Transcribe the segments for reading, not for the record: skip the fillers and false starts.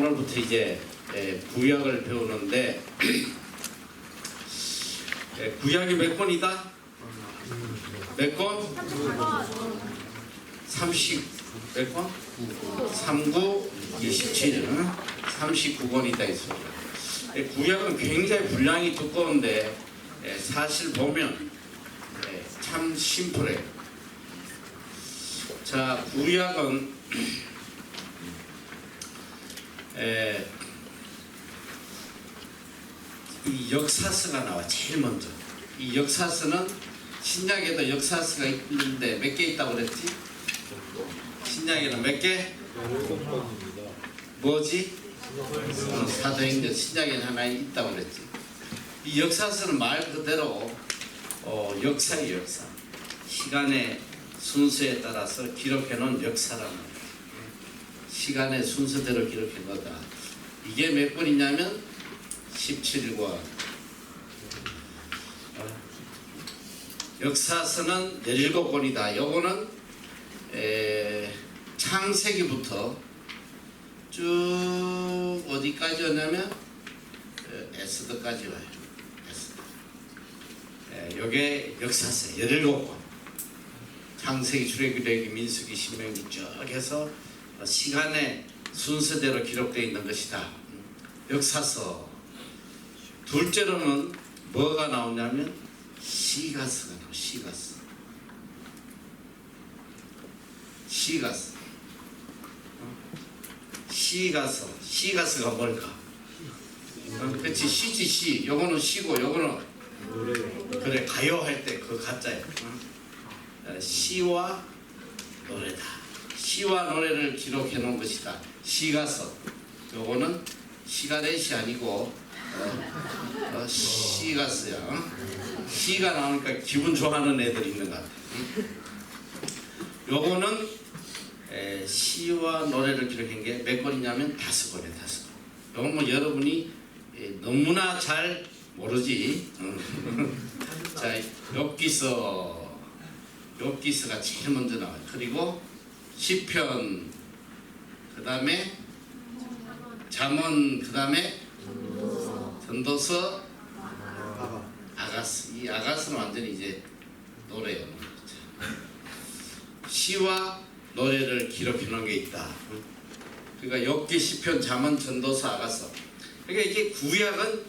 오늘부터 이제 구약을 배우는데 구약이 몇 권이다? 몇 권? 30 몇 권? 39, 27은 39권이 있다 있습니다. 구약은 굉장히 분량이 두꺼운데 사실 보면 참 심플해요. 자, 구약은 이 역사서가 나와. 제일 먼저 이 역사서는 신약에도 역사서가 있는데 몇 개 있다고 그랬지? 신약에는 몇 개? 뭐지? 사도행전. 신약에는 하나 있다고 그랬지. 이 역사서는 말 그대로 역사의 역사, 시간의 순서에 따라서 기록해 놓은 역사라는 거예요. 시간의 순서대로 기록해 놓다. 이게 몇 권이냐면 17권. 역사서는 17권이다. 요거는 창세기부터 쭉 어디까지 오냐면 에스더까지 와요. 에스더. 요게 역사서 17권. 창세기, 출애굽기, 민수기, 신명기 쭉 해서 시간의 순서대로 기록되어 있는 것이다. 역사서. 둘째로는 뭐가 나오냐면 시가서가 나와요. 시가서. 시가서. 시가서. 시가서가 뭘까? 그렇지. 시지 시. 요거는 시고 요거는 그래, 가요 할 때 그 가짜예요. 시와 노래다. 시와 노래를 기록해 놓은 것이다. 시가서. 요거는 시가 대시 아니고 시가서야. 시가 나오니까 기분 좋아하는 애들이 있는 것 같아. 요거는 시와 노래를 기록한 게 몇 권이냐면 5권이에요. 5권. 요건 뭐 여러분이 너무나 잘 모르지. 자, 욥기서가 제일 먼저 나와요. 그리고 시편, 그 다음에 잠언, 그 다음에 전도서, 아가스. 이 아가스는 완전히 이제 노래예요. 시와 노래를 기록해 놓은 게 있다. 그러니까 욥기, 시편, 잠언, 전도서, 아가서. 그러니까 이게 구약은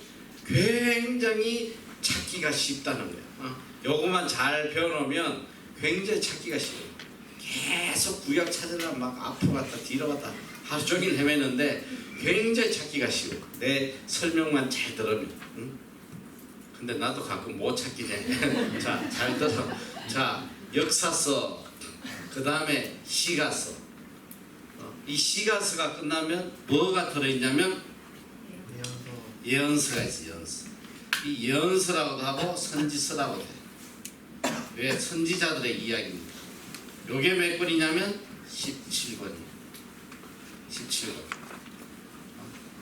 굉장히 찾기가 쉽다는 거예요. 요것만 잘 배워놓으면 굉장히 찾기가 쉬워요. 계속 구약 찾으려면 막 앞으로 갔다 뒤로 갔다 하루 종일 헤매는데 굉장히 찾기가 쉬워. 내 설명만 잘 들으면. 근데 나도 가끔 못 찾긴 해. 자, 잘 들어. 자, 역사서, 그 다음에 시가서. 이 시가서가 끝나면 뭐가 들어있냐면 예언서가 있어요. 예언서. 이 예언서라고도 하고 선지서라고도 해요. 왜? 선지자들의 이야기입니다. 요게 몇 권이냐면 17권이에요. 17권.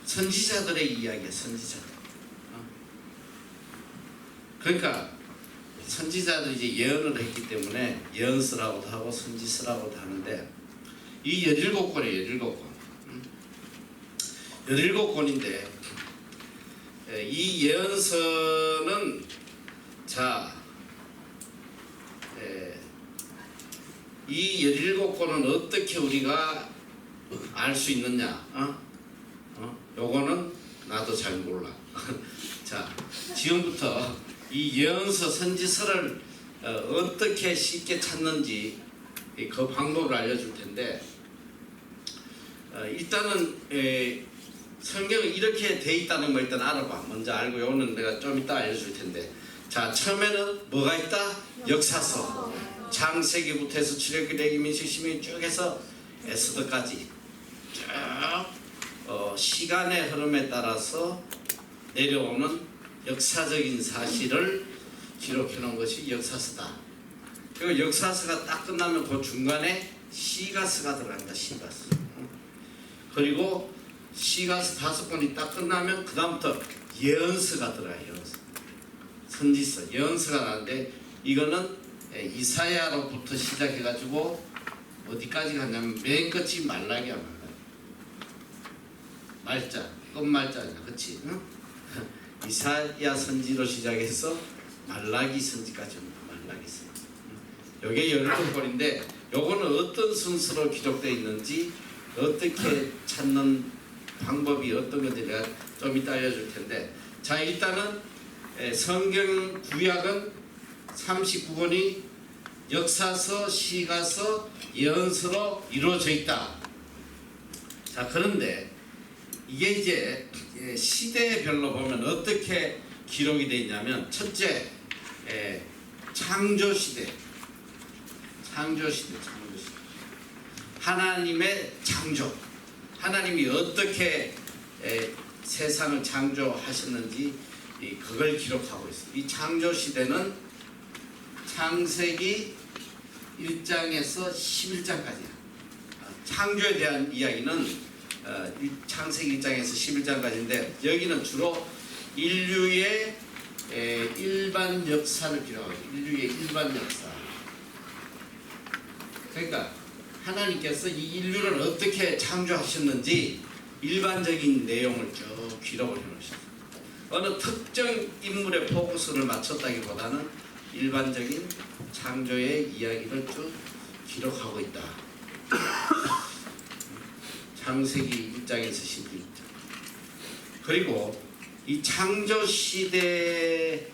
선지자들의 이야기야. 선지자들. 그러니까 선지자들이 이제 예언을 했기 때문에 예언서라고도 하고 선지서라고도 하는데 이 17권이에요. 17권. 17권인데 이 예언서는 자, 이 17권은 어떻게 우리가 알 수 있느냐? 요거는 나도 잘 몰라. 자, 지금부터 이 예언서, 선지서를 어떻게 쉽게 찾는지 그 방법을 알려줄 텐데, 일단은 성경은 이렇게 돼 있다는 거 일단 알아봐. 먼저 알고 요거는 내가 좀 이따 알려줄 텐데, 자, 처음에는 뭐가 있다? 역사서. 창세기부터 해서 출애굽기, 레위기, 민수기, 신명기 쭉 해서 에스더까지 쭉 시간의 흐름에 따라서 내려오는 역사적인 사실을 기록해 놓은 것이 역사서다. 그리고 역사서가 딱 끝나면 그 중간에 시가서가 들어간다. 시가서. 그리고 시가서 5권이 딱 끝나면 그 다음부터 예언서가 들어가요. 예언서. 선지서. 예언서가 나는데 이거는 이사야로부터 시작해가지고 어디까지 가냐면 맨 끝이 말라기야. 말자, 끝말자냐, 그렇지? 응? 이사야 선지로 시작해서 말라기 선지까지 옵니다. 말라기 선지. 이게 12권인데 요거는 어떤 순서로 기록되어 있는지 어떻게 찾는 방법이 어떤 건지 내가 좀 이따 알려줄 텐데, 자 일단은 성경 구약은 39권이 역사서, 시가서, 예언서로 이루어져 있다. 자 그런데 이게 이제 시대별로 보면 어떻게 기록이 되어 있냐면, 첫째 창조시대. 하나님의 창조, 하나님이 어떻게 세상을 창조하셨는지 그걸 기록하고 있어요. 이 창조시대는 창세기 1장에서 11장까지야. 창조에 대한 이야기는 창세기 1장에서 11장까지인데 여기는 주로 인류의 일반 역사를 기록하고 있어요. 인류의 일반 역사. 그러니까 하나님께서 이 인류를 어떻게 창조하셨는지 일반적인 내용을 쭉 기록을 해놓으셨어요. 어느 특정 인물의 포커스를 맞췄다기보다는 일반적인 창조의 이야기를 쭉 기록하고 있다. 창세기 1장에서 11장. 그리고 이 창조 시대를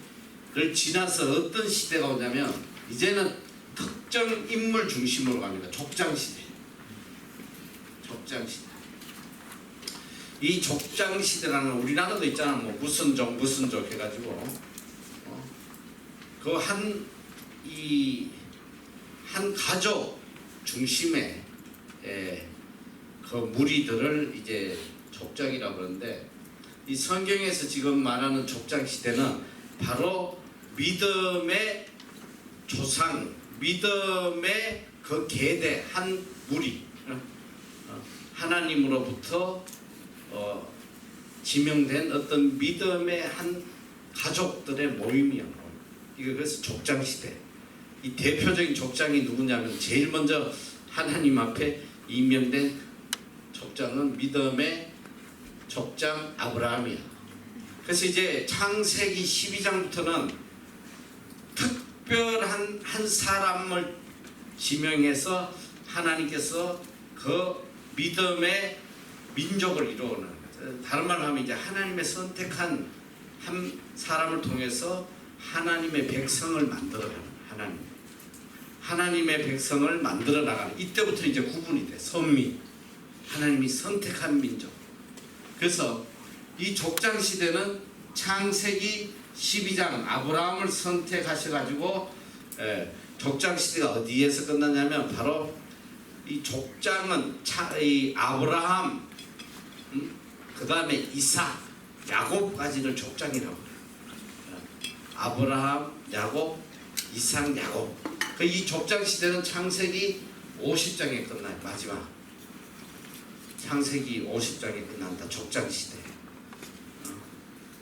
지나서 어떤 시대가 오냐면 이제는 특정 인물 중심으로 갑니다. 족장시대. 이 족장시대라는 우리나라도 있잖아. 뭐 무슨 족 해가지고 그 한 가족 중심의 그 무리들을 이제 족장이라고 그러는데, 이 성경에서 지금 말하는 족장시대는 바로 믿음의 조상, 믿음의 그 계대 한 무리, 하나님으로부터 지명된 어떤 믿음의 한 가족들의 모임이야. 이거 그래서 족장시대. 이 대표적인 족장이 누구냐면 제일 먼저 하나님 앞에 임명된 족장은 믿음의 족장 아브라함이야. 그래서 이제 창세기 12장부터는 특별한 한 사람을 지명해서 하나님께서 그 믿음의 민족을 이루어가는 거죠. 다른 말로 하면 이제 하나님의 선택한 한 사람을 통해서 하나님의 백성을 만들어가는, 하나님의 백성을 만들어 나가는, 이때부터 이제 구분이 돼. 선민, 하나님이 선택한 민족. 그래서 이 족장 시대는 창세기 12장 아브라함을 선택하셔가지고 족장 시대가 어디에서 끝났냐면 바로 이 족장은 이 아브라함, 그 다음에 이삭, 야곱까지를 족장이라고 해요. 아브라함, 야곱, 이삭, 야곱. 이 족장 시대는 창세기 50장에 끝나요. 마지막 창세기 50장에 끝난다. 족장 시대.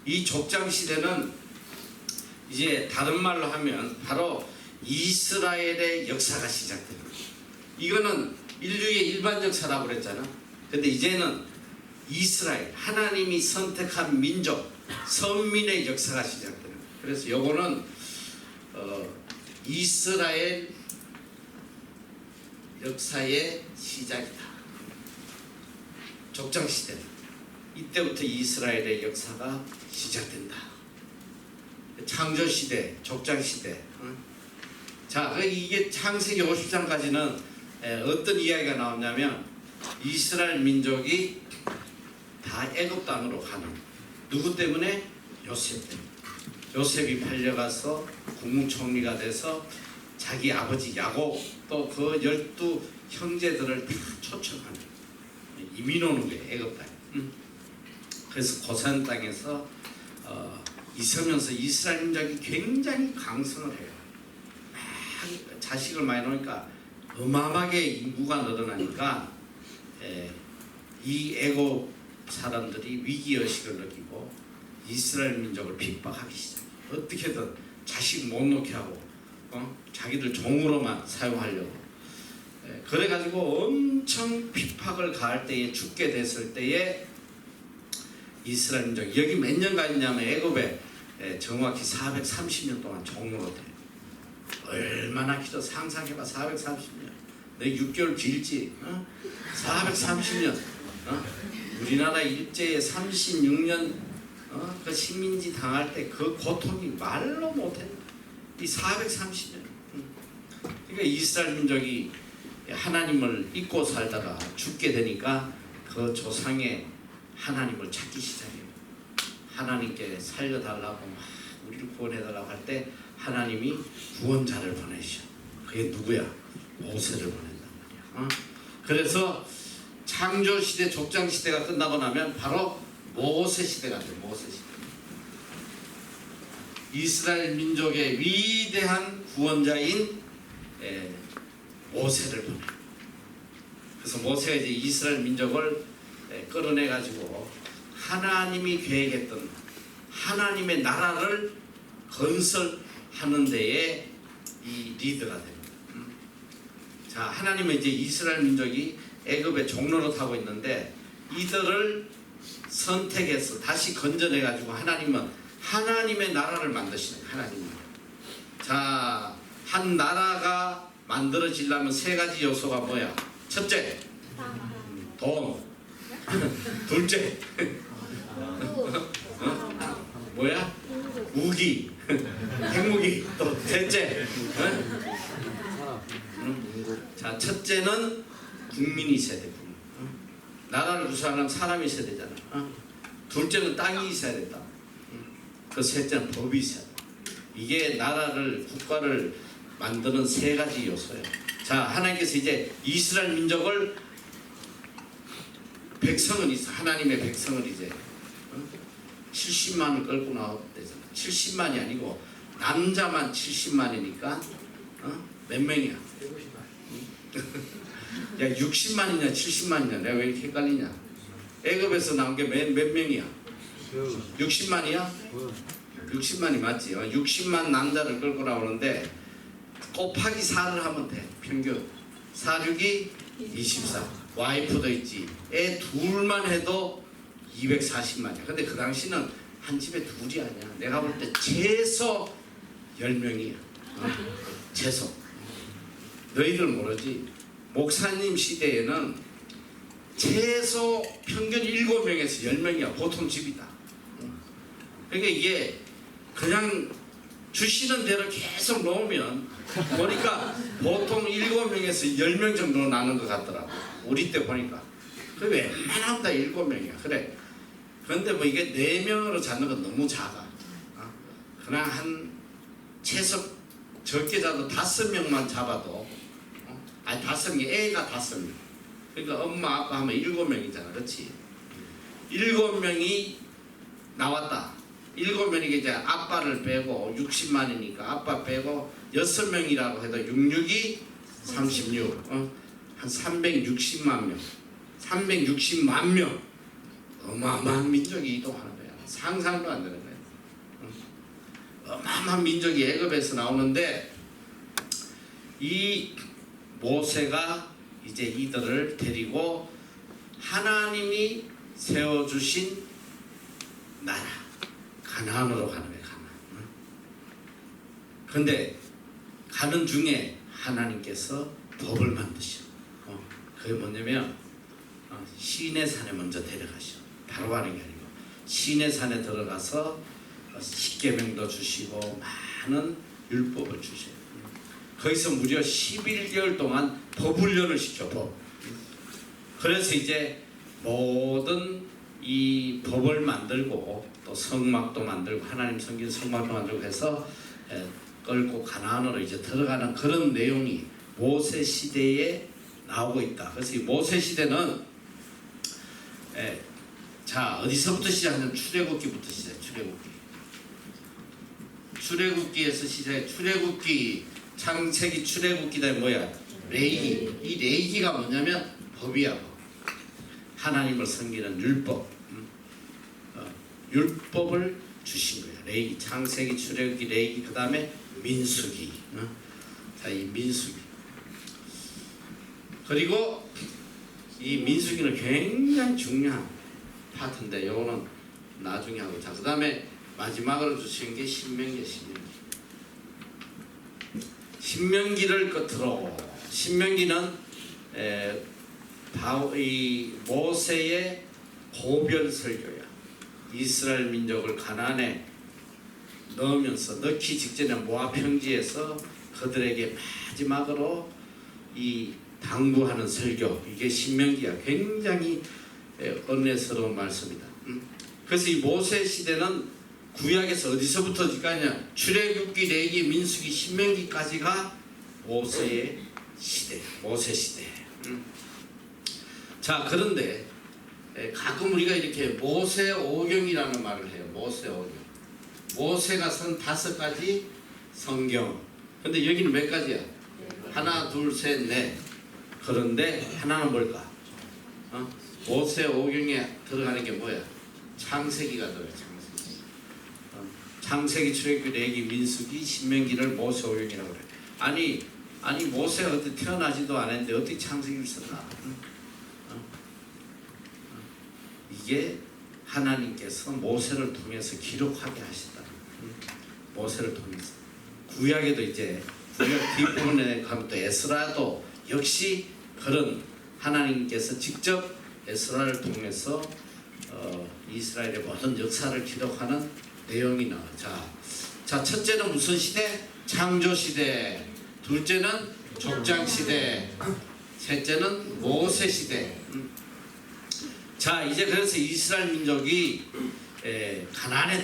이 족장 시대는 이제 다른 말로 하면 바로 이스라엘의 역사가 시작됩니다. 이거는 인류의 일반 역사라고 그랬잖아. 근데 이제는 이스라엘, 하나님이 선택한 민족, 선민의 역사가 시작됩니다. 그래서 요거는 이스라엘 역사의 시작이다. 족장 시대. 이때부터 이스라엘의 역사가 시작된다. 창조 시대, 족장 시대. 자, 이게 창세기 50장까지는 어떤 이야기가 나오냐면 이스라엘 민족이 다 애굽 땅으로 가는, 누구 때문에? 요셉 때문에. 요셉이 팔려가서 국무총리가 돼서 자기 아버지 야곱 또 그 12 형제들을 다 초청하는, 이민 오는 거예요. 애굽 땅에. 그래서 고산 땅에서 있으면서 이스라엘 민족이 굉장히 강성을 해요. 막 자식을 많이 놓으니까 어마어마하게 인구가 늘어나니까 이 애굽 사람들이 위기의식을 느끼고 이스라엘 민족을 핍박하기 시작해요. 어떻게든 자식 못 놓게 하고 자기들 종으로만 사용하려고. 그래가지고 엄청 핍박을 가할 때에, 죽게 됐을 때에 이스라엘 민족 여기 몇 년간 있냐면 애굽에 정확히 430년 동안 종로로 돼. 얼마나 길어 상상해봐. 430년. 내 6개월 길지. 430년. 우리나라 일제에 36년 그 식민지 당할 때 그 고통이 말로 못해. 이 430년. 그러니까 이스라엘 민족이 하나님을 잊고 살다가 죽게 되니까 그 조상의 하나님을 찾기 시작해요. 하나님께 살려달라고 막 우리를 구원해달라고 할 때 하나님이 구원자를 보내셔. 그게 누구야? 모세를 보낸단 말이야. 그래서 창조시대 족장시대가 끝나고 나면 바로 모세시대가 돼요. 모세시대. 이스라엘 민족의 위대한 구원자인 모세를 보내. 그래서 모세가 이제 이스라엘 민족을 끌어내 가지고 하나님이 계획했던 하나님의 나라를 건설하는 데에 이 리더가 됩니다. 자, 하나님은 이제 이스라엘 민족이 애굽의 종로로 타고 있는데 이들을 선택해서 다시 건져내 가지고 하나님은 하나님의 나라를 만드시는 하나님. 자, 한 나라가 만들어지려면 세 가지 요소가 뭐야? 첫째, 돈. 둘째, 뭐야? 무기, 핵무기. 또 셋째, 자, 첫째는 국민이 있어야 돼. 나라를 구성하려면 사람이 있어야 되잖아. 둘째는 땅이 있어야 된다. 그 셋째는 법이 있어야 돼. 이게 나라를 국가를 만드는 세 가지 요소예요. 자, 하나님께서 이제 이스라엘 민족을 백성은 있어. 하나님의 백성을 이제 70만을 끌고 나왔대잖아. 70만이 아니고 남자만 70만이니까 몇 명이야? 야, 60만이냐 70만이냐 내가 왜 이렇게 헷갈리냐? 애굽에서 나온 게 몇 명이야? 60만이야? 60만이 맞지? 60만 남자를 끌고 나오는데 곱하기 4를 하면 돼. 평균 4, 6이 24. 와이프도 있지. 애 둘만 해도 240만이야. 근데 그 당시는 한 집에 둘이 아니야. 내가 볼 때 최소 10명이야. 최소. 너희들 모르지? 목사님 시대에는 최소 평균 7명에서 10명이야. 보통 집이다. 그러니까 이게 그냥 주시는 대로 계속 놓으면 보니까 보통 7명에서 10명 정도 나는 것 같더라고. 우리 때 보니까. 그 웬만하면 다 7명이야. 그래. 그런데 뭐 이게 4명으로 잡는 건 너무 작아. 그냥 한 최소 적게 잡아도 5명만 잡아도 아니 5명, 애가 5명. 그러니까 엄마 아빠 하면 7명이잖아. 그렇지? 7명이 나왔다. 7명이 이제 아빠를 빼고 60만이니까 아빠 빼고 6명이라고 해도 66이 36. 한 360만 명. 360만 명. 어마어마한 민족이 이동하는 거야. 상상도 안 되는 거야. 어마어마한 민족이 애굽에서 나오는데 이 모세가 이제 이들을 데리고 하나님이 세워주신 나라 가나안으로 가는 거예요. 가나안. 그런데 가는 중에 하나님께서 법을 만드셔. 그게 뭐냐면 시내 산에 먼저 데려가셔. 바로 가는 게 아니고 시내 산에 들어가서 십계명도 주시고 많은 율법을 주셔요. 거기서 무려 11개월 동안 법 훈련을 시켜. 법. 그래서 이제 모든 이 법을 만들고 또 성막도 만들고 하나님 섬긴 성막도 만들고 해서 끌고 가나안으로 이제 들어가는 그런 내용이 모세 시대에 나오고 있다. 그래서 이 모세 시대는 자, 어디서부터 시작하냐면 출애굽기부터 시작해. 출애굽기에서 시작해. 출애굽기 창세기 출애굽기다 뭐야? 레이기. 이 레이기가 뭐냐면 법이야. 법. 하나님을 섬기는 율법. 율법을 주신 거야. 레이기. 창세기 출애굽기 레이기. 그 다음에 민수기. 자, 이 민수기. 그리고 이 민수기는 굉장히 중요한 파트인데 요거는 나중에 하고, 자, 그 다음에 마지막으로 주신 게 신명기예요. 신명기를 끝으로, 신명기는 이 모세의 고별 설교야. 이스라엘 민족을 가나안에 넣기 직전에 모압 평지에서 그들에게 마지막으로 이 당부하는 설교, 이게 신명기야. 굉장히 은혜스러운 말씀이다. 그래서 이 모세 시대는 구약에서 어디서부터까지냐, 출애굽기, 레위기, 민수기, 신명기까지가 모세의 시대, 모세 시대. 자, 그런데 가끔 우리가 이렇게 모세 오경이라는 말을 해요. 모세 오경. 모세가 쓴 5가지 성경. 근데 여기는 몇 가지야? 하나, 둘, 셋, 넷. 그런데 하나는 뭘까? 모세 오경에 들어가는 게 뭐야? 창세기가 들어가. 창세기, 출애굽기, 레위기, 민수기, 신명기를 모세 오경이라고 그래. 아니 모세가 어떻게 태어나지도 않았는데 어떻게 창세기를 썼나? 이게 하나님께서 모세를 통해서 기록하게 하시다. 모세를 통해서. 구약에도 이제 구약 뒷부분에 가면 또 에스라도 역시 그런 하나님께서 직접 에스라를 통해서 이스라엘의 모든 역사를 기록하는 내용이 나와요. 자, 첫째는 무슨 시대? 창조 시대. 둘째는 족장 시대. 셋째는 모세 시대. 자, 이제 그래서 이스라엘 민족이 가나안에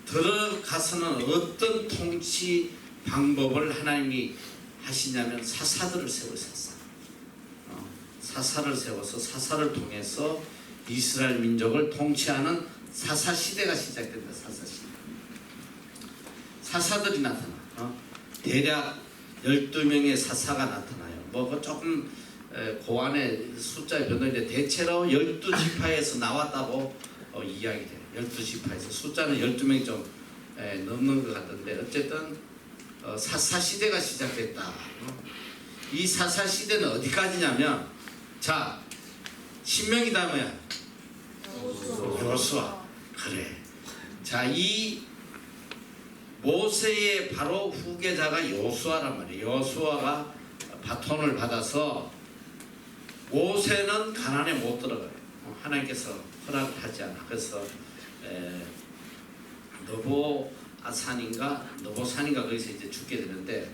들어가서는 어떤 통치 방법을 하나님이 하시냐면 사사들을 세우셨어. 사사를 세워서 사사를 통해서 이스라엘 민족을 통치하는 사사 시대가 시작된다. 사사 시대. 사사들이 나타나. 대략 12명의 사사가 나타나요. 뭐 조금 고안의 숫자의 변동인데 대체로 12지파에서 나왔다고 이야기돼요. 12지파에서 숫자는 12명이 좀 넘는 것 같은데 어쨌든 사사 시대가 시작됐다. 이 사사 시대는 어디까지냐면, 자, 신명기다 뭐야? 여호수아. 그래. 자, 이 모세의 바로 후계자가 여호수아란 말이에요. 여호수아가 바톤을 받아서 모세는 가나안에 못 들어가요. 하나님께서 허락을 하지 않아. 그래서 너보산인가 거기서 이제 죽게 되는데,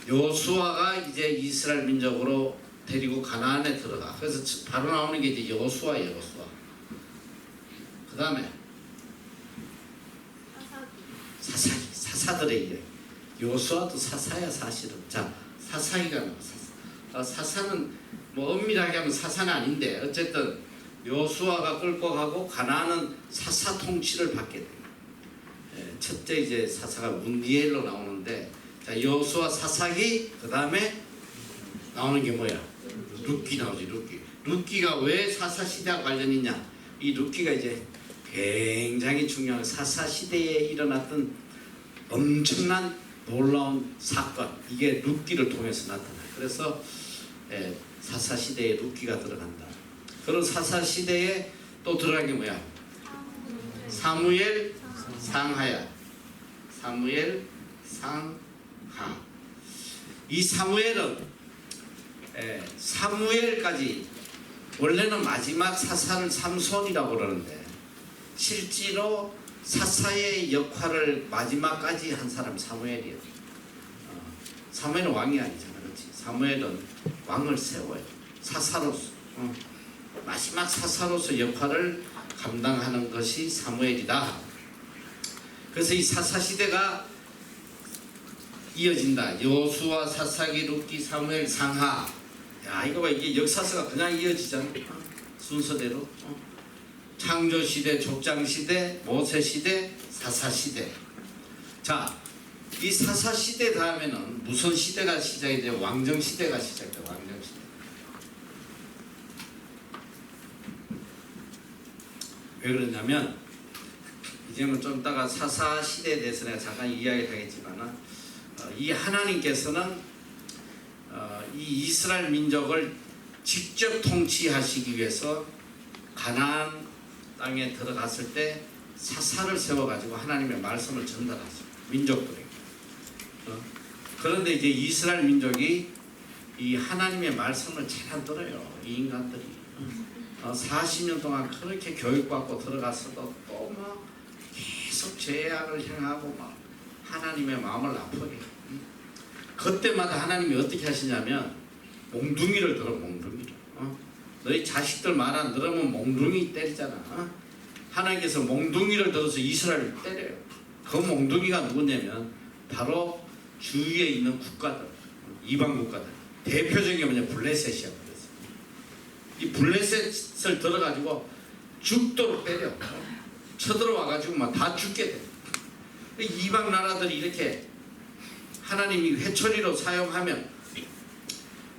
여호수아가 이제 이스라엘 민족으로 데리고 가나안에 들어가. 그래서 바로 나오는 게 이제 여호수아예요. 여호수아. 그 다음에 사사들의 이야기. 여호수아도 사사야 사실은. 자, 사사기가 나와. 사사는 뭐 엄밀하게 하면 사사는 아닌데 어쨌든 여호수아가 끌고 가고 가나안은 사사 통치를 받게 돼요. 첫째 이제 사사가 문디엘로 나오는데, 자, 여호수아 사사기, 그 다음에 나오는 게 뭐야? 룻기 나오지. 룻기가 왜 사사 시대와 관련이 있냐? 이 룻기가 이제 굉장히 중요한 사사 시대에 일어났던 엄청난 놀라운 사건, 이게 룻기를 통해서 나타나요. 그래서 사사 시대에 룻기가 들어간다. 그런 사사 시대에 또 들어간 게 뭐야? 사무엘, 상하야. 사무엘, 상하. 이 사무엘은 사무엘까지, 원래는 마지막 사사를 삼손이라고 그러는데 실제로 사사의 역할을 마지막까지 한 사람이 사무엘이에요. 사무엘은 왕이 아니잖아, 그렇지? 사무엘은 왕을 세워요. 사사로서, 마지막 사사로서 역할을 감당하는 것이 사무엘이다. 그래서 이 사사 시대가 이어진다. 여호수아, 사사기, 룻기, 사무엘, 상하. 야, 이거 봐, 이게 역사서가 그냥 이어지잖아. 순서대로. 창조 시대, 족장 시대, 모세 시대, 사사 시대. 자, 이 사사 시대 다음에는 무슨 시대가 시작이 돼요? 왕정 시대가 시작돼요. 왕정 시대. 왜 그러냐면, 이제는 좀 이따가 사사 시대에 대해서 내가 잠깐 이야기를 하겠지만, 이 하나님께서는 이 이스라엘 민족을 직접 통치하시기 위해서 가나안 땅에 들어갔을 때 사사를 세워가지고 하나님의 말씀을 전달하죠. 민족들에게. 그런데 이제 이스라엘 민족이 이 하나님의 말씀을 잘 안 들어요. 이 인간들이. 40년 동안 그렇게 교육받고 들어갔어도 또 막 계속 죄악을 행하고 막 하나님의 마음을 아프게. 그때마다 하나님이 어떻게 하시냐면 몽둥이를 들어, 몽둥이를. 너희 자식들 말 안 들으면 몽둥이 때리잖아. 하나님께서 몽둥이를 들어서 이스라엘을 때려요. 그 몽둥이가 누구냐면 바로 주위에 있는 국가들, 이방 국가들. 대표적인 게 뭐냐, 블레셋이야. 이 블레셋을 들어가지고 죽도록 때려. 쳐들어와가지고 막 다 죽게 돼. 이방 나라들이 이렇게 하나님이 회초리로 사용하면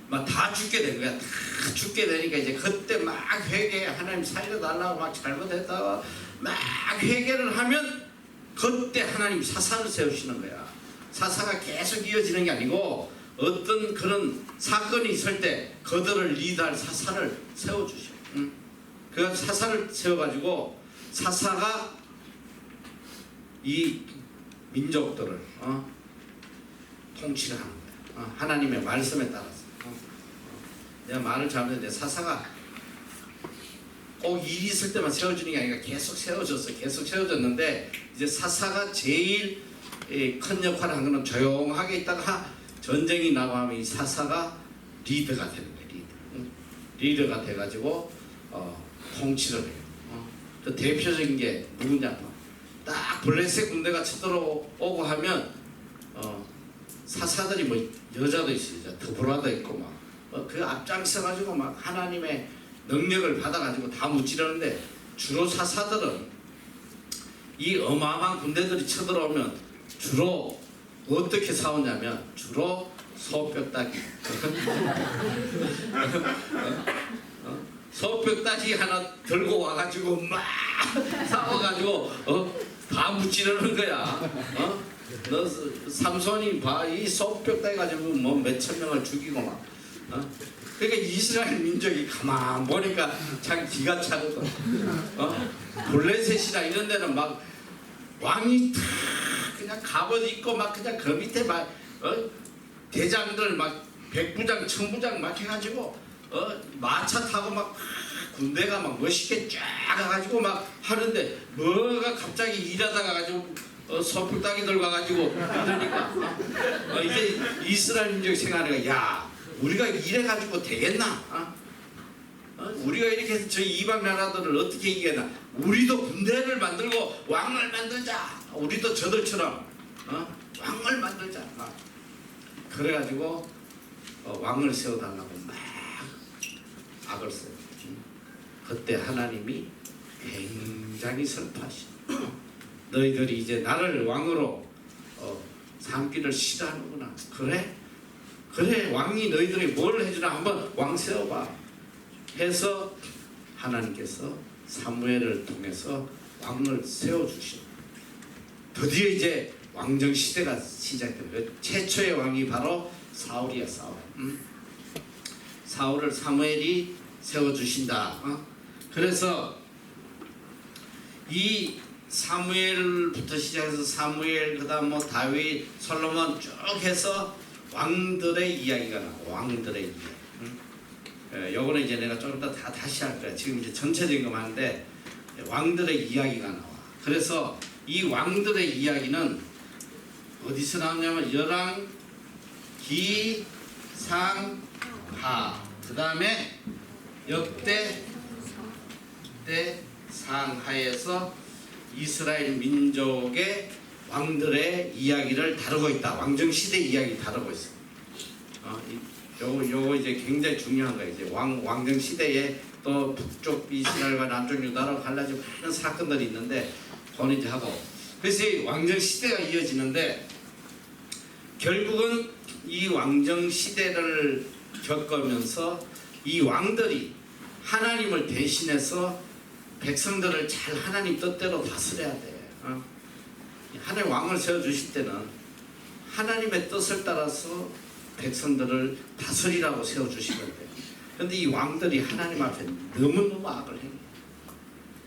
막 다 죽게 된 거야. 다 죽게 되니까 이제 그때 막 회개, 하나님 살려달라고 막 잘못했다가 막 회개를 하면 그때 하나님 사사를 세우시는 거야. 사사가 계속 이어지는 게 아니고 어떤 그런 사건이 있을 때 그들을 리드할 사사를 세워주셔. 그 사사를 세워가지고 사사가 이 민족들을 통치를 하는 거야. 하나님의 말씀에 따라서. 내가 말을 잘못했는데 사사가 꼭 일이 있을 때만 세워주는 게 아니라 계속 세워졌어. 계속 세워졌는데 이제 사사가 제일 큰 역할을 하는 건 조용하게 있다가 전쟁이 나고 하면 이 사사가 리더가 되는 거예요. 리더가 돼가지고 통치를 해요. 그 대표적인 게 누구냐? 딱 블레셋 군대가 쳐들어오고 하면 사사들이 뭐 여자도 있어요. 드보라도 있고 막 그 앞장서가지고 막 하나님의 능력을 받아가지고 다 무찌르는데 주로 사사들은 이 어마어마한 군대들이 쳐들어오면 주로 어떻게 싸우냐면 주로 소뼈따기 소뼈따기 하나 들고 와가지고 막 싸워가지고 다 무찌르는 거야. 너 삼손이 봐, 이 소뼈따기 가지고 뭐 몇천 명을 죽이고 막. 그러니까 이스라엘 민족이 가만 보니까 참 기가 차거든. 블레셋이나 이런 데는 막 왕이 다 그냥 갑옷 입고 막 그냥 그 밑에 막 대장들 막 백부장 천부장 막 해가지고 마차 타고 막 군대가 막 멋있게 쫙 가가지고 막 하는데 뭐가 갑자기 일하다가 가지고 소풀따기 들어가가지고 그러니까 이제 이스라엘 민족이 생각하니까 야 우리가 이래가지고 되겠나? 우리가 이렇게 해서 저 이방 나라들을 어떻게 이기겠나? 우리도 군대를 만들고 왕을 만들자. 우리도 저들처럼 왕을 만들자. 그래가지고 왕을 세워달라고 막 악을 써요. 그때 하나님이 굉장히 슬퍼하시. 너희들이 이제 나를 왕으로 삼기를 싫어하는구나. 그래? 그래, 왕이 너희들이 뭘 해주나 한번 왕 세워봐 해서 하나님께서 사무엘을 통해서 왕을 세워주시고 드디어 이제 왕정 시대가 시작됩니다. 최초의 왕이 바로 사울이야. 사울을 사무엘이 세워주신다. 그래서 이 사무엘부터 시작해서 사무엘, 그 다음 뭐 다윗, 솔로몬 쭉 해서 왕들의 이야기가 나와. 왕들의 이야기. 요거는 이제 내가 좀 이따 다시 할 거야. 지금 이제 전체적인 것만 하는데 왕들의 이야기가 나와. 그래서 이 왕들의 이야기는 어디서 나오냐면 열왕, 기, 상, 하. 그 다음에 역대, 때, 상, 하에서 이스라엘 민족의 왕들의 이야기를 다루고 있다. 왕정 시대 이야기 다루고 있어. 요거 이제 굉장히 중요한 거예요. 이제 왕정 시대에 또 북쪽 이스라엘과 남쪽 유다로 갈라지고 많은 사건들이 있는데 그건 이제 하고. 그래서 이 왕정 시대가 이어지는데 결국은 이 왕정 시대를 겪으면서 이 왕들이 하나님을 대신해서 백성들을 잘 하나님 뜻대로 다스려야 돼. 하나님 왕을 세워주실 때는 하나님의 뜻을 따라서 백성들을 다스리라고 세워주시는데 그런데 이 왕들이 하나님 앞에 너무너무 악을 행해.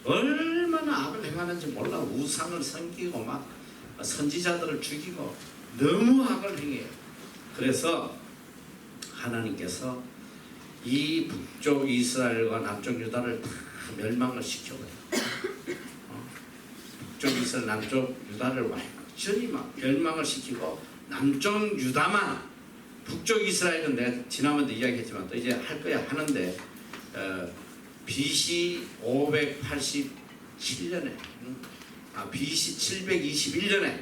얼마나 악을 행하는지 몰라. 우상을 섬기고 막 선지자들을 죽이고 너무 악을 행해요. 그래서 하나님께서 이 북쪽 이스라엘과 남쪽 유다를 다 멸망을 시켜버려요. 북쪽 이스라엘, 남쪽 유다를 완전히 막 멸망을 시키고 남쪽 유다만, 북쪽 이스라엘은 내가 지난번도 이야기했지만 또 이제 할 거야 하는데 BC 587년에 BC 721년에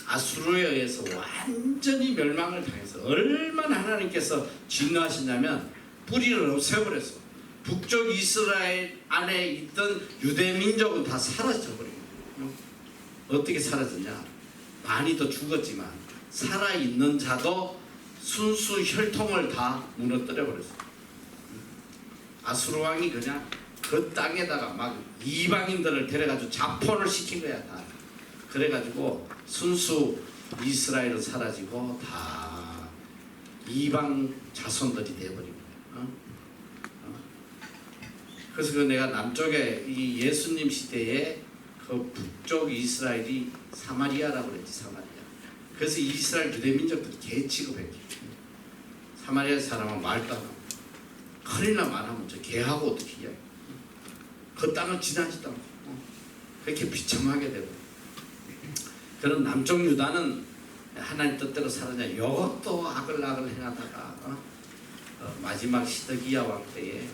아수르에 의해서 완전히 멸망을 당해서 얼마나 하나님께서 진노하시냐면 뿌리를 없애버렸어. 북쪽 이스라엘 안에 있던 유대 민족은 다 사라져버린 거예요. 어떻게 사라졌냐? 많이 더 죽었지만 살아있는 자도 순수 혈통을 다 무너뜨려버렸어. 아수르 왕이 그냥 그 땅에다가 막 이방인들을 데려가지고 자포를 시킨 거야. 다. 그래가지고 순수 이스라엘은 사라지고 다 이방 자손들이 되어버린 거야. 그래서 그 내가 남쪽에 이 예수님 시대에 그 북쪽 이스라엘이 사마리아라고 그랬지. 사마리아. 그래서 이스라엘 유대 민족들이 개 취급했지. 사마리아 사람은 말도 안 하고 큰일나 말하면 저 개하고 어떻게 해? 그 땅은 지나지도 않고 그렇게 비참하게 되고. 그런 남쪽 유다는 하나님 뜻대로 살았냐. 이것도 악을 행하다가 마지막 시드기야 왕 때에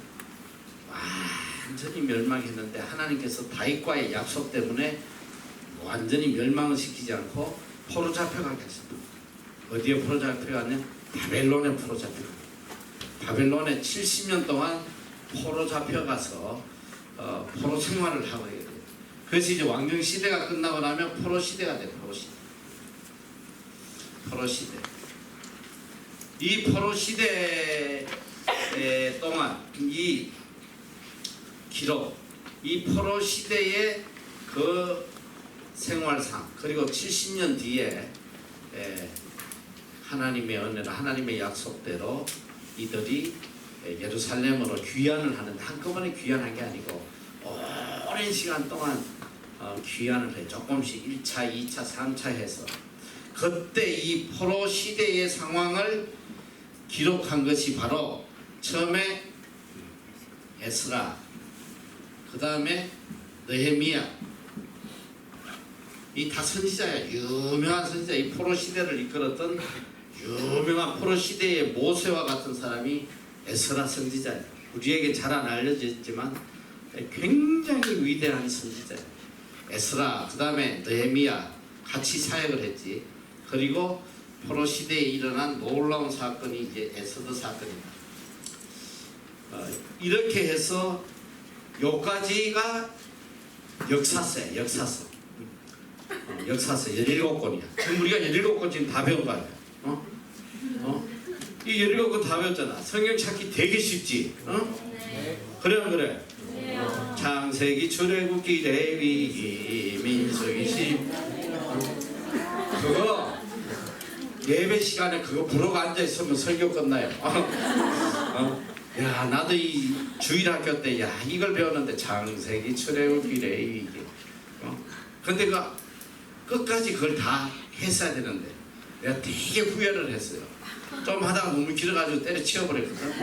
완전히 멸망했는데 하나님께서 다윗과의 약속 때문에 완전히 멸망을 시키지 않고 포로 잡혀가게 하셨다. 어디에 포로 잡혀갔냐? 바벨론에 포로 잡혀가. 바벨론에 70년 동안 포로 잡혀가서 포로 생활을 하고 있어요. 그래서 이제 왕정 시대가 끝나고 나면 포로 시대가 돼요. 포로 시대. 포로 시대. 이 포로 시대 동안 이 기록, 이 포로 시대의 그 생활상, 그리고 70년 뒤에 하나님의 은혜로 하나님의 약속대로 이들이 예루살렘으로 귀환을 하는데 한꺼번에 귀환한 게 아니고 오랜 시간 동안 귀환을 해. 조금씩 1차, 2차, 3차 해서 그때 이 포로 시대의 상황을 기록한 것이 바로 처음에 에스라, 그 다음에 느헤미야, 이 다 선지자야. 유명한 선지자. 이 포로 시대를 이끌었던 유명한 포로 시대의 모세와 같은 사람이 에스라 선지자예요. 우리에게 잘 안 알려져 있지만 굉장히 위대한 선지자예요. 에스라, 그 다음에 느헤미야 같이 사역을 했지. 그리고 포로 시대에 일어난 놀라운 사건이 이제 에스더 사건입니다. 이렇게 해서 요까지가 역사서야. 역사서 17권이야. 지금 우리가 17권 지금 다 배운 거 아니야? 이 17권 다 배웠잖아. 성경 찾기 되게 쉽지? 그래 안 그래? 창세기, 출애굽기, 레위기, 민수기, 시 그거 예배 시간에 그거 부르고 앉아있으면 설교 끝나요. 야, 나도 이 주일학교 때 야 이걸 배웠는데 창세기, 출애굽기, 레위기. 근데 그 끝까지 그걸 다 했어야 되는데 내가 되게 후회를 했어요. 좀 하다가 너무 길어가지고 때려치워버렸거든.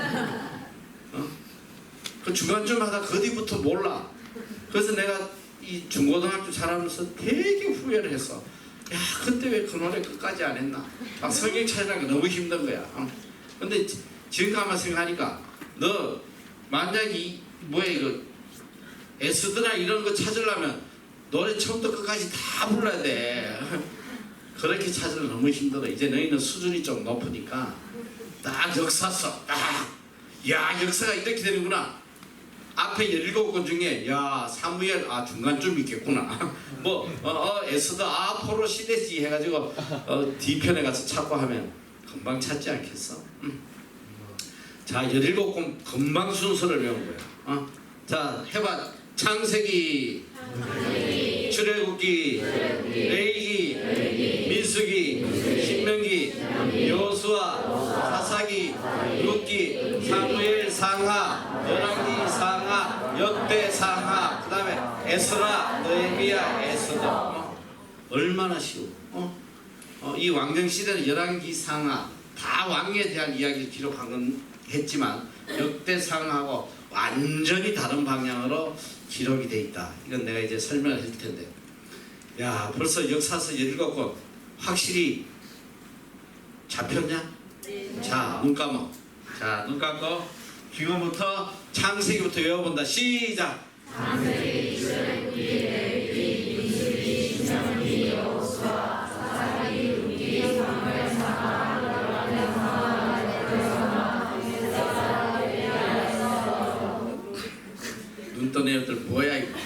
그 중간쯤 하다 그 뒤부터 몰라. 그래서 내가 이 중고등학교 살아면서 되게 후회를 했어. 야, 그때 왜 그 노래 끝까지 안 했나? 막 성경 찾으라는 게 너무 힘든 거야. 근데 지금 가만 생각하니까 너 만약에 뭐야 이거 에스더나 이런 거 찾으려면 노래 처음부터 끝까지 다 불러야 돼. 그렇게 찾으면 너무 힘들어. 이제 너희는 수준이 좀 높으니까 딱 역사서 딱 야 역사가 이렇게 되는구나. 앞에 17권 중에 야 사무엘 중간쯤 있겠구나. 뭐 에스더 포로 시대지 해가지고 뒤편에 가서 찾고 하면 금방 찾지 않겠어? 자 17권 금방 순서를 외운 거야. 자 해봐. 창세기, 출애굽기, 레위기, 민수기, 신명기, 여호수아, 사사기, 룻기, 사무엘 상하, 열왕기 상하, 역대 상하, 그 다음에 애써라 느헤미야 애써라. 얼마나 쉬워. 이 왕정시대는 열왕기상하 다 왕에 대한 이야기를 기록한 건 했지만 역대상하고 완전히 다른 방향으로 기록이 돼 있다. 이건 내가 이제 설명을 할 텐데, 야 벌써 역사서 17권 확실히 잡혔냐? 네. 자, 눈 감어. 자, 눈 감고 지금부터 창세기부터 외워본다. 시작. 창세기 출애굽기 레위기 민수기 신명기 여호수아 사사기 룻기 사무엘 사마 눈 떠는 애들 뭐야 이거?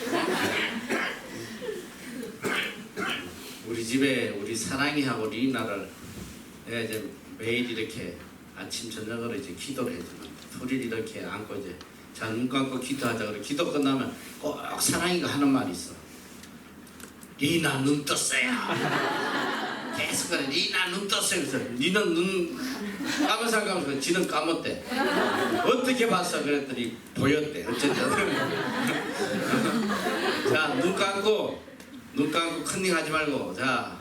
우리 집에 우리 사랑이하고 리나를 내가 이제 매일 이렇게 아침 저녁으로 이제 기도를 해주는 둘이 이렇게 안고 이제 자 눈 감고 기도하자. 그래 기도 끝나면 꼭 사랑이가 하는 말이 있어. 리나 눈 떴어요. 계속 그래. 리나 눈 떴어요. 그래서 니는 눈 감아서 안 감아서 지는 감았대. 어떻게 봤어? 그랬더니 보였대. 어쨌든 자 눈 감고 컨닝 하지 말고 자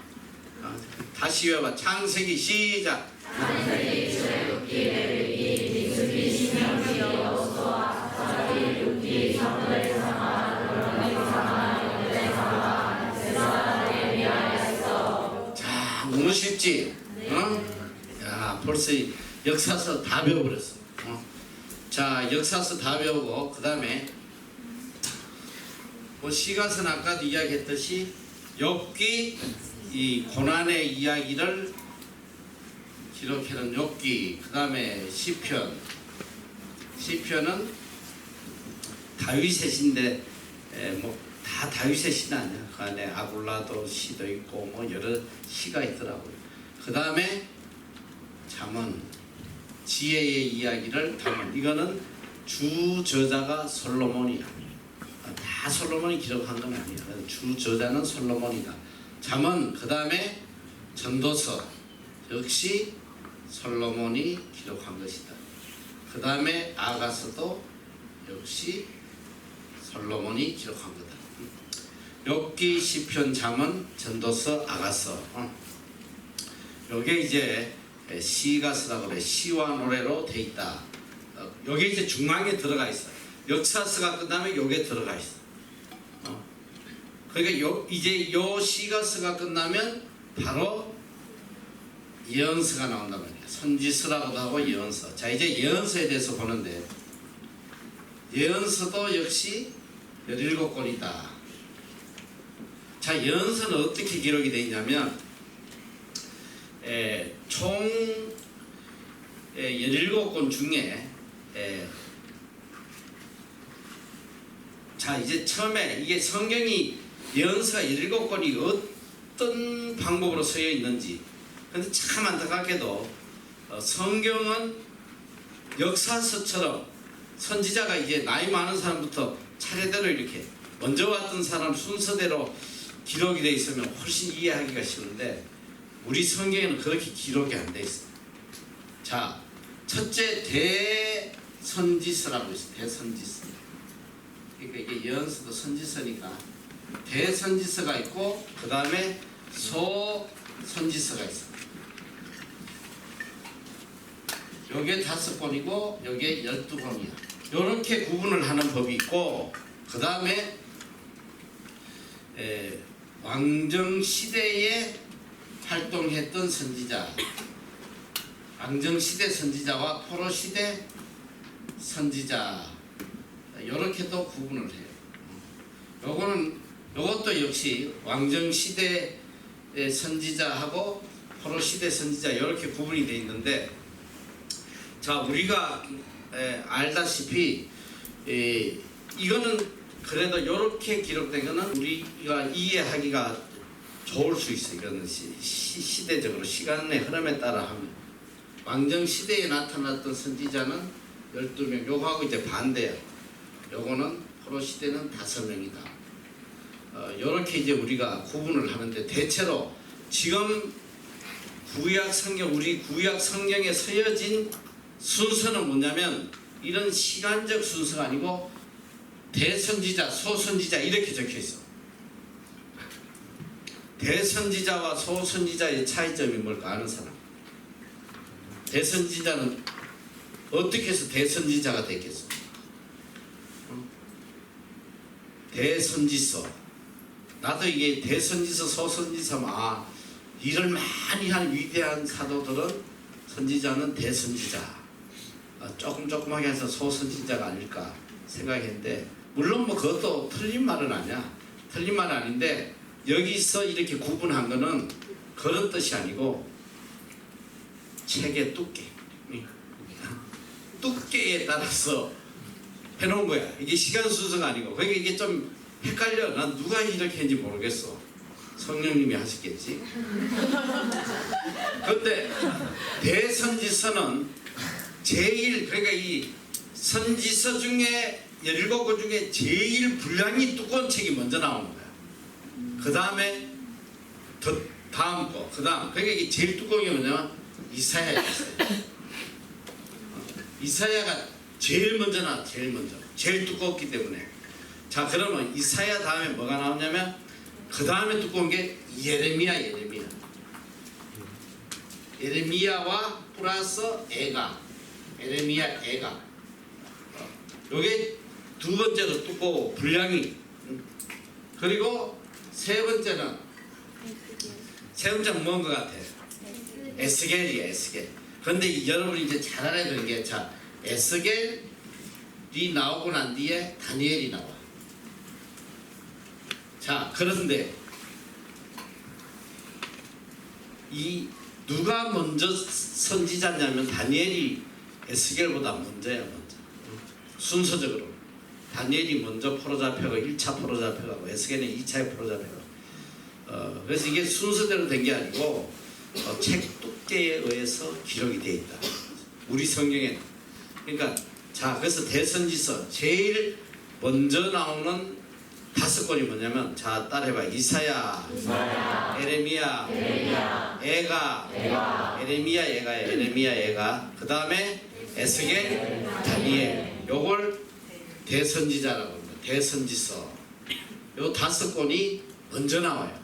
다시 외워봐. 창세기 시작. 창세기 출애굽기 레위기 민수기 신명기 여호수아 사사기 룻기 사무엘 사마 자 너무 쉽지? 야 벌써 역사서 다 배워버렸어. 자 역사서 다 배우고 그 다음에 뭐 시가서는 아까도 이야기했듯이 욥기 이 고난의 이야기를 기록해놓은 욥기, 그 다음에 시편은 다윗의 시인데 뭐 다 다윗의 시는 아니야. 그 안에 아굴라도 시도 있고 뭐 여러 시가 있더라고요. 그 다음에 잠언 지혜의 이야기를 담은 이거는 주 저자가 솔로몬이야. 다 솔로몬이 기록한 건 아니야. 주 저자는 솔로몬이다. 잠언 그 다음에 전도서 역시 솔로몬이 기록한 것이다. 그 다음에 아가서도 역시 솔로몬이 기록한 거다. 욥기, 시편, 잠언, 전도서, 아가서. 요게 이제 시가서라고 그래. 시와 노래로 돼 있다. 요게 이제 중앙에 들어가 있어. 역사서가 끝나면 요게 들어가 있어. 그러니까 이제 요 시가서가 끝나면 바로 예언서가 나온단 말이야. 선지서라고도 하고 예언서. 자 이제 예언서에 대해서 보는데 예언서도 역시 17권이다. 자 예언서는 어떻게 기록이 되어 있냐면 총 17권 중에 자 이제 처음에 이게 성경이 예언서가 17권이 어떤 방법으로 쓰여 있는지. 근데 참 안타깝게도 성경은 역사서처럼 선지자가 이제 나이 많은 사람부터 차례대로 이렇게 먼저 왔던 사람 순서대로 기록이 돼 있으면 훨씬 이해하기가 쉬운데 우리 성경에는 그렇게 기록이 안 돼 있어. 자 첫째 대선지서라고 있어. 대선지서. 그러니까 이게 예언서도 선지서니까 대선지서가 있고 그 다음에 소선지서가 있어. 요게 5권이고 요게 12권이야. 요렇게 구분을 하는 법이 있고 그 다음에 왕정시대에 활동했던 선지자, 왕정시대 선지자와 포로시대 선지자 요렇게도 구분을 해요. 요것도 역시 왕정시대 선지자하고 포로시대 선지자 이렇게 구분이 되어 있는데 자 우리가 알다시피 이거는 그래도 이렇게 기록된 거는 우리가 이해하기가 좋을 수 있어요. 이거는 시대적으로 시간의 흐름에 따라 하면 왕정시대에 나타났던 선지자는 12명 요거하고 이제 반대야. 요거는 포로시대는 5명이다. 요렇게 이제 우리가 구분을 하는데 대체로 지금 구약 성경 우리 구약 성경에 서여진 순서는 뭐냐면 이런 시간적 순서가 아니고 대선지자, 소선지자 이렇게 적혀 있어. 대선지자와 소선지자의 차이점이 뭘까 아는 사람? 대선지자는 어떻게 해서 대선지자가 됐겠어? 대선지서. 나도 이게 대선지서, 소선지서 일을 많이 한 위대한 사도들은 선지자는 대선지자, 조금하게 해서 소선지자가 아닐까 생각했는데, 물론 뭐 그것도 틀린 말은 아니야. 틀린 말은 아닌데 여기서 이렇게 구분한 거는 그런 뜻이 아니고 책의 두께에 따라서 해놓은 거야. 이게 시간 순서가 아니고. 그러니까 이게 좀 헷갈려. 난 누가 이렇게 했는지 모르겠어. 성령님이 하셨겠지. 근데 대선지서는 제일, 그러니까 이 선지서 중에 17권 중에 제일 분량이 두꺼운 책이 먼저 나오는 거야. 그 다음에 다음 거, 그 다음. 그러니까 이게 제일 두꺼운 게 뭐냐면 이사야야. 이사야가 제일 먼저 나와. 제일 두껍기 때문에. 자, 그러면 이사야 다음에 뭐가 나오냐면 그 다음에 두꺼운 게 예레미야와 플러스 에레미야. 요게 두 번째로 두꺼워, 분량이. 그리고 세 번째는 뭔 것 같아? 에스겔이야, 에스겔. 그런데 여러분이 이제 잘 알아야 되는 게, 자, 에스겔이 나오고 난 뒤에 다니엘이 나와. 자, 그런데 이 누가 먼저 선지자냐면 다니엘이 에스겔보다 먼저야. 순서적으로 다니엘이 먼저 포로 잡혀가 1차 포로 잡혀가고 에스겔은 2차에 포로 잡혀가고. 그래서 이게 순서대로 된 게 아니고 책 두께에 의해서 기록이 되어 있다. 우리 성경에. 그러니까 자, 그래서 대선지서 제일 먼저 나오는 5권이 뭐냐면, 자, 따라해봐. 이사야, 에레미야, 에레미야, 그 다음에 에스겔, 다니엘. 요걸 대선지자라고 합니다. 대선지서. 요 5권이 먼저 나와요.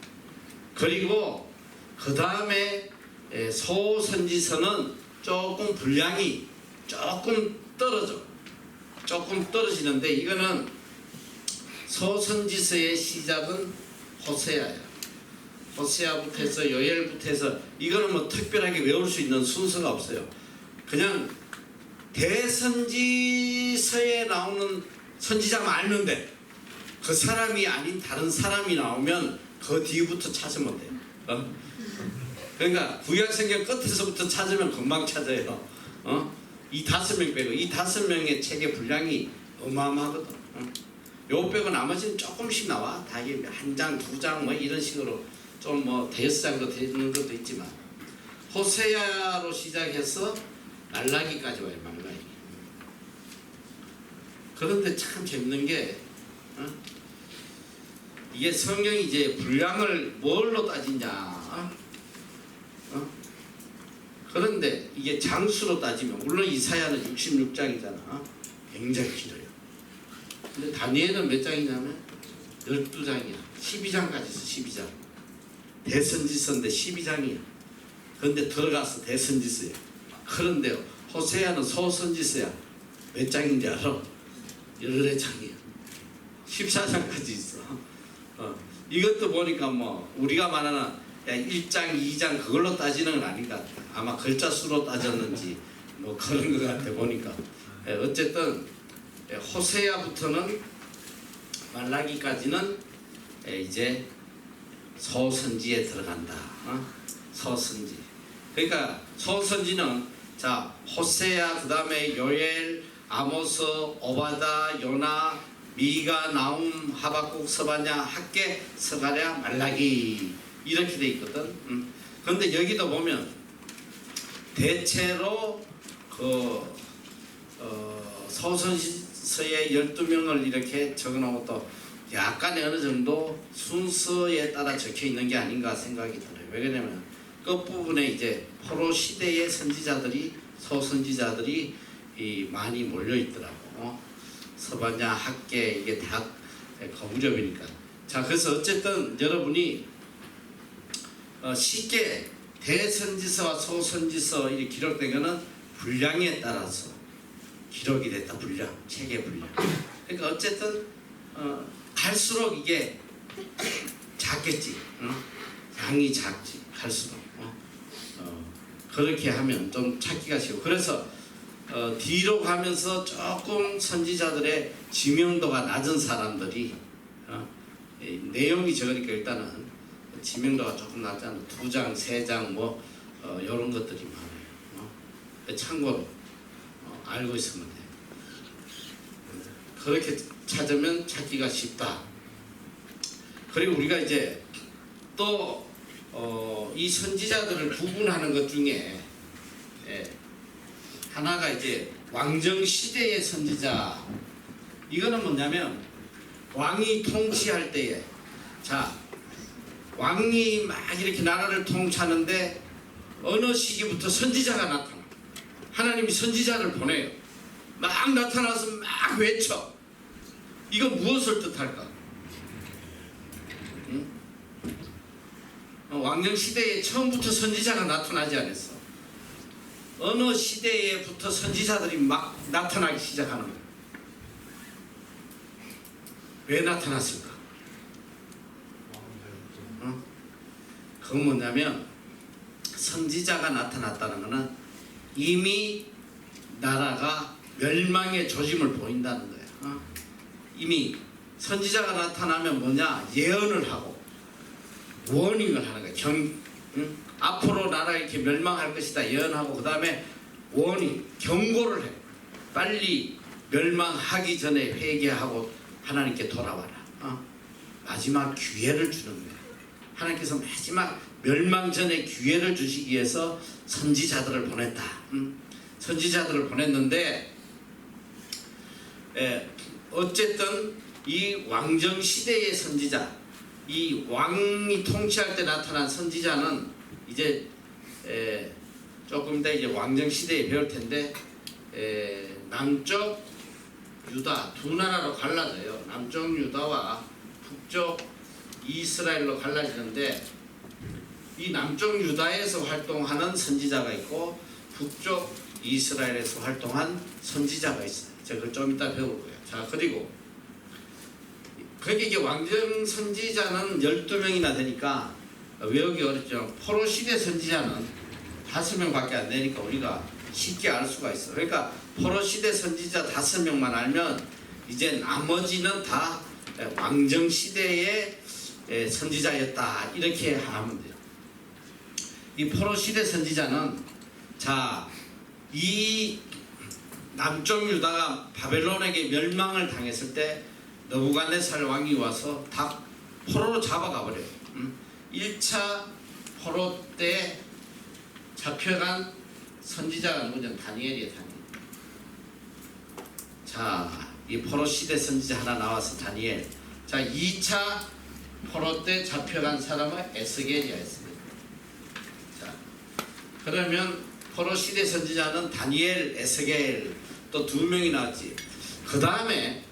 그리고 그 다음에 소선지서는 조금 분량이 조금 떨어지는데, 이거는 소선지서의 시작은 호세아야. 호세아부터 해서 요엘부터 해서, 이거는 뭐 특별하게 외울 수 있는 순서가 없어요. 그냥 대선지서에 나오는 선지자만 알면 돼. 그 사람이 아닌 다른 사람이 나오면 그 뒤부터 찾으면 돼. 그러니까 구약성경 끝에서부터 찾으면 금방 찾아요. 이 5명 빼고, 이 5명의 책의 분량이 어마어마하거든. 요 빼고 나머지는 조금씩 나와. 다 이게 한 장, 2장 뭐 이런 식으로 좀 뭐 대여섯 장도 되는 것도 있지만, 호세아로 시작해서 말라기까지 와요. 말라기. 그런데 참 재밌는 게, 이게 성경이 이제 분량을 뭘로 따지냐. 그런데 이게 장수로 따지면, 물론 이사야는 66장이잖아. 굉장히 길어요. 근데 다니엘은 몇 장이냐면 12장이야. 12장까지 있어. 12장. 대선지서인데 12장이야. 그런데 들어가서 대선지서야. 그런데 호세아는 소선지서야. 몇 장인지 알아? 14장이야. 14장까지 있어. 이것도 보니까 뭐 우리가 말하는 1장, 2장 그걸로 따지는 건 아닌 것 같아. 아마 글자 수로 따졌는지 뭐 그런 것 같아 보니까. 어쨌든 호세아부터는 말라기까지는 이제 소선지에 들어간다. 소선지. 그러니까 소선지는, 자, 호세아, 그 다음에 요엘, 아모스, 오바다, 요나, 미가, 나움, 하박국, 서바냐, 학개, 스가랴, 말라기 이렇게 돼 있거든. 그런데 여기도 보면 대체로 소선지서의 12명을 이렇게 적어놓은 것도 약간의 어느 정도 순서에 따라 적혀 있는 게 아닌가 생각이 들어요. 왜냐면 끝부분에 이제 포로 시대의 선지자들이, 소선지자들이 많이 몰려 있더라고. 서반야, 학계 이게 다 그 무렵이니까. 자, 그래서 어쨌든 여러분이 쉽게 대선지서와 소선지서 이렇게 기록된 거는 분량에 따라서 기록이 됐다. 분량, 책의 분량. 그러니까 어쨌든 갈수록 이게 작겠지. 양이 작지. 갈수록. 그렇게 하면 좀 찾기가 쉬워. 그래서 뒤로 가면서 조금 선지자들의 지명도가 낮은 사람들이 내용이 적으니까 일단은 지명도가 조금 낮잖아. 2장, 3장 뭐 이런 것들이 많아요. 참고로 알고 있으면 돼. 그렇게 찾으면 찾기가 쉽다. 그리고 우리가 이제 또 이 선지자들을 구분하는 것 중에 하나가 이제 왕정 시대의 선지자. 이거는 뭐냐면 왕이 통치할 때에, 자, 왕이 막 이렇게 나라를 통치하는데 어느 시기부터 선지자가 나타나. 하나님이 선지자를 보내요. 막 나타나서 막 외쳐. 이거 무엇을 뜻할까? 응? 왕정 시대에 처음부터 선지자가 나타나지 않았어. 어느 시대에부터 선지자들이 막 나타나기 시작하는 거야. 왜 나타났을까? 그건 뭐냐면 선지자가 나타났다는 것은 이미 나라가 멸망의 조짐을 보인다는 거야. 이미 선지자가 나타나면 뭐냐? 예언을 하고 워닝을 하는 거야. 앞으로 나라가 이렇게 멸망할 것이다 예언하고, 그 다음에 워닝, 경고를 해. 빨리 멸망하기 전에 회개하고 하나님께 돌아와라. 마지막 기회를 주는 거예요. 하나님께서 마지막 멸망 전에 기회를 주시기 위해서 선지자들을 보냈다. 선지자들을 보냈는데 어쨌든 이 왕정 시대의 선지자, 이 왕이 통치할 때 나타난 선지자는 이제 조금 이따 이제 왕정 시대에 배울 텐데 남쪽 유다 두 나라로 갈라져요. 남쪽 유다와 북쪽 이스라엘로 갈라지는데, 이 남쪽 유다에서 활동하는 선지자가 있고 북쪽 이스라엘에서 활동한 선지자가 있어요. 제가 그걸 좀 이따 배울 거예요. 자, 그리고 그게 이제 왕정 선지자는 12명이나 되니까 외우기 어렵죠. 포로 시대 선지자는 5명밖에 안 되니까 우리가 쉽게 알 수가 있어. 그러니까 포로 시대 선지자 5명만 알면 이제 나머지는 다 왕정 시대의 선지자였다 이렇게 하면 돼요. 이 포로 시대 선지자는, 자, 이 남쪽 유다가 바벨론에게 멸망을 당했을 때 느부갓네살 왕이 와서 다 포로로 잡아가 버려요. 1차 포로 때 잡혀간 선지자가 누구냐? 다니엘이에요. 다니엘. 자, 이 포로 시대 선지자 하나 나와서 다니엘. 자, 2차 포로 때 잡혀간 사람은 에스겔이야. 에스겔. 자, 그러면 포로 시대 선지자는 다니엘, 에스겔 또 2명이 나왔지. 그 다음에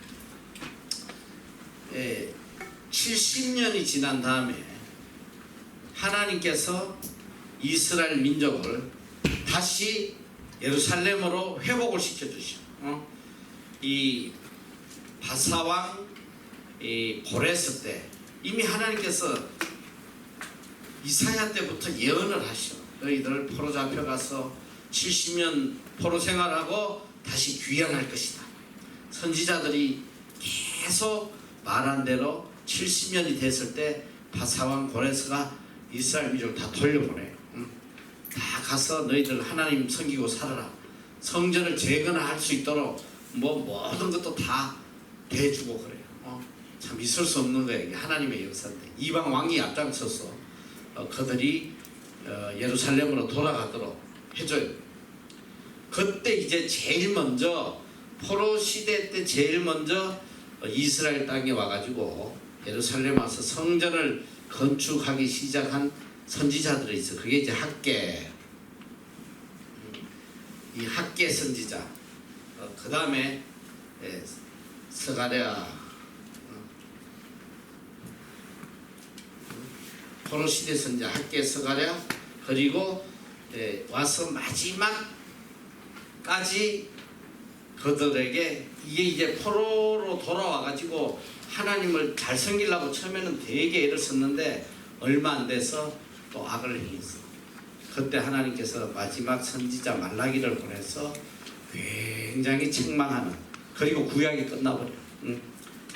70년이 지난 다음에 하나님께서 이스라엘 민족을 다시 예루살렘으로 회복을 시켜주시오. 이 바사왕 고레스 때 이미 하나님께서 이사야 때부터 예언을 하시오. 너희들 포로 잡혀가서 70년 포로 생활하고 다시 귀환할 것이다. 선지자들이 계속 말한 대로 70년이 됐을 때 바사왕 고레스가 이스라엘 민족을 다 돌려보내요. 다 가서 너희들 하나님 섬기고 살아라. 성전을 재건할 수 있도록 뭐 모든 것도 다 대주고 그래요. 참 있을 수 없는 거예요. 이게 하나님의 역사인데 이방 왕이 앞장서서 그들이 예루살렘으로 돌아가도록 해줘요. 그때 이제 제일 먼저 포로 시대 때 제일 먼저 이스라엘 땅에 와가지고 예루살렘 와서 성전을 건축하기 시작한 선지자들이 있어. 그게 이제 학계, 이 학계 선지자. 그 다음에 스가랴, 포로 시대 선지자 학개 스가랴, 그리고 와서 마지막까지 그들에게 이게 포로로 돌아와 가지고 하나님을 잘 섬기려고 처음에는 되게 애를 썼는데 얼마 안 돼서 또 악을 행했어. 그때 하나님께서 마지막 선지자 말라기를 보내서 굉장히 책망하는, 그리고 구약이 끝나버려.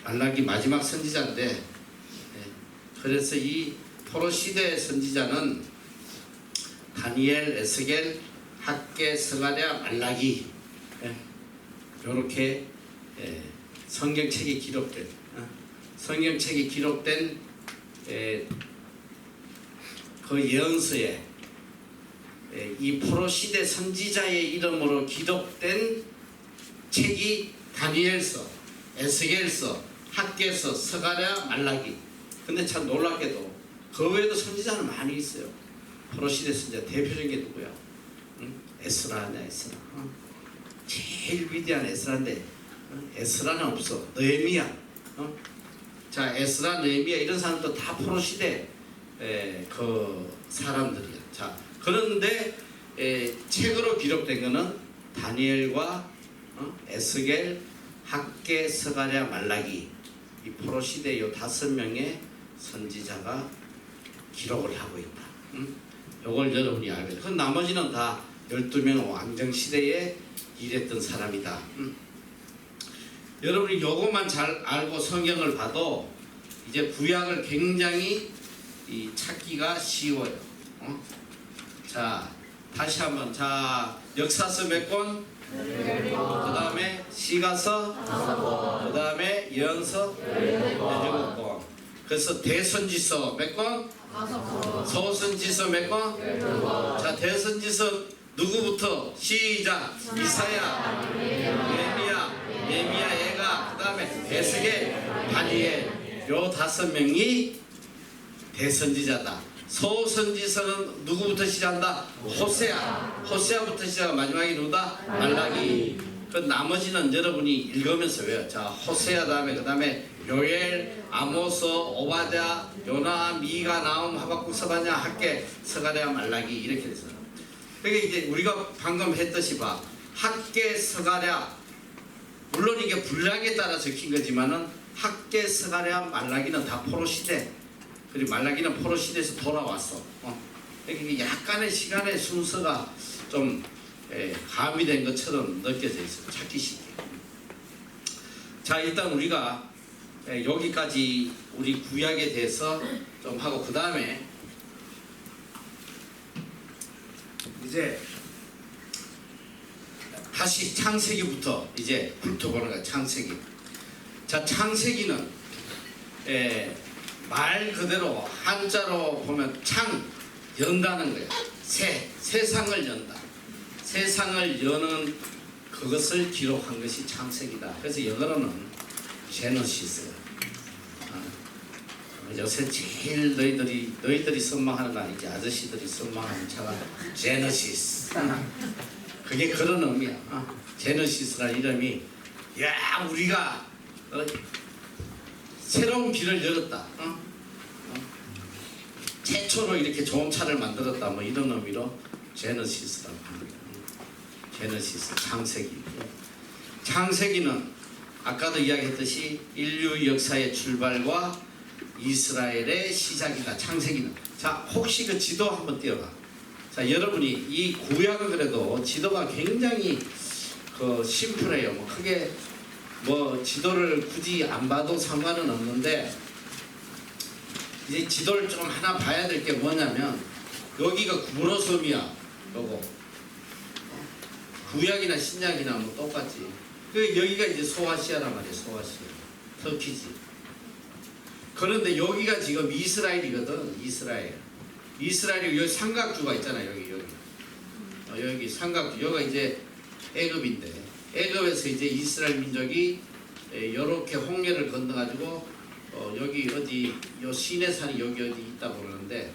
말라기 마지막 선지자인데, 그래서 이 포로 시대의 선지자는 다니엘, 에스겔, 학개, 스가랴, 말라기, 이렇게 성경책에 기록된 그 예언서에 이 포로 시대 선지자의 이름으로 기록된 책이 다니엘서, 에스겔서, 학개서, 스가랴, 말라기. 근데 참 놀랍게도 그 외에도 선지자는 많이 있어요. 포로 시대 선지자 대표적인 게 누구야? 에스라냐, 에스라. 제일 위대한 에스라인데 에스라는 없어. 느헤미야. 자, 에스라, 느헤미야 이런 사람도 다 포로 시대 그 사람들이야. 자, 그런데 책으로 기록된 거는 다니엘과 에스겔, 학개, 스가랴, 말라기, 이 포로 시대 이 5명의 선지자가 기록을 하고 있다. 이걸 여러분이 알게 돼. 그 나머지는 다 12명 왕정 시대에 일했던 사람이다. 여러분이 요것만 잘 알고 성경을 봐도 이제 구약을 굉장히 찾기가 쉬워요. 자, 다시 한번. 자, 역사서 몇 권? 그 다음에 시가서, 그 다음에 예언서 17권. 그래서 대선지서 몇 권? 소선지서 몇 권? 자, 대선지서 누구부터? 시작. 이사야, 예미야, 예가, 그 다음에 에스겔, 다니엘. 요 5명이 대선지자다. 소선지서는 누구부터 시작한다? 호세아부터 시작하고 마지막이 누구다? 말라기. 그 나머지는 여러분이 읽으면서 외워. 자, 호세아 다음에 그 다음에 요엘, 아모스, 오바댜, 요나, 미가, 나움, 하박국, 스바냐, 학개, 스가랴, 말라기 이렇게 돼서. 그러니까 이제 우리가 방금 했듯이 봐. 학개, 스가랴, 물론 이게 분량에 따라 적힌 거지만은 학개, 스가랴, 말라기는 다 포로 시대. 그리고 말라기는 포로 시대에서 돌아왔어. 그러니까 약간의 시간의 순서가 좀 가미된 것처럼 느껴져 있어. 찾기 쉽게. 자, 일단 우리가 여기까지 우리 구약에 대해서 좀 하고 그 다음에 이제 다시 창세기부터 이제 훑어보는 거야. 창세기. 자, 창세기는 말 그대로 한자로 보면 창, 연다는 거야. 세상을 연다. 세상을 여는 그것을 기록한 것이 창세기다. 그래서 영어로는 제너시스. 요새 제일 너희들이 선망하는 거 아니지? 아저씨들이 선망하는 차가 제너시스. 그게 그런 의미야. 제너시스라는 이름이, 야, 우리가 새로운 길을 열었다. 최초로 이렇게 좋은 차를 만들었다. 뭐 이런 의미로 제너시스라고 합니다. 제너시스, 창세기. 창세기는 아까도 이야기했듯이 인류 역사의 출발과 이스라엘의 시작이다. 창세기는. 자, 혹시 그 지도 한번 띄워봐. 자, 여러분이 이 구약은 그래도 지도가 굉장히 그 심플해요. 뭐 크게 뭐 지도를 굳이 안 봐도 상관은 없는데, 이제 지도를 좀 하나 봐야 될 게 뭐냐면, 여기가 구로섬이야. 요거 구약이나 신약이나 뭐 똑같지. 그 여기가 이제 소아시아란 말이야. 소아시아, 터키지. 그런데 여기가 지금 이스라엘이거든. 이스라엘이 여기 삼각주가 있잖아. 여기 삼각주. 여기가 이제 애굽인데, 애굽에서 이제 이스라엘 민족이 이렇게 홍해를 건너가지고 여기 어디 요 시내산이 여기 어디 있다 그러는데,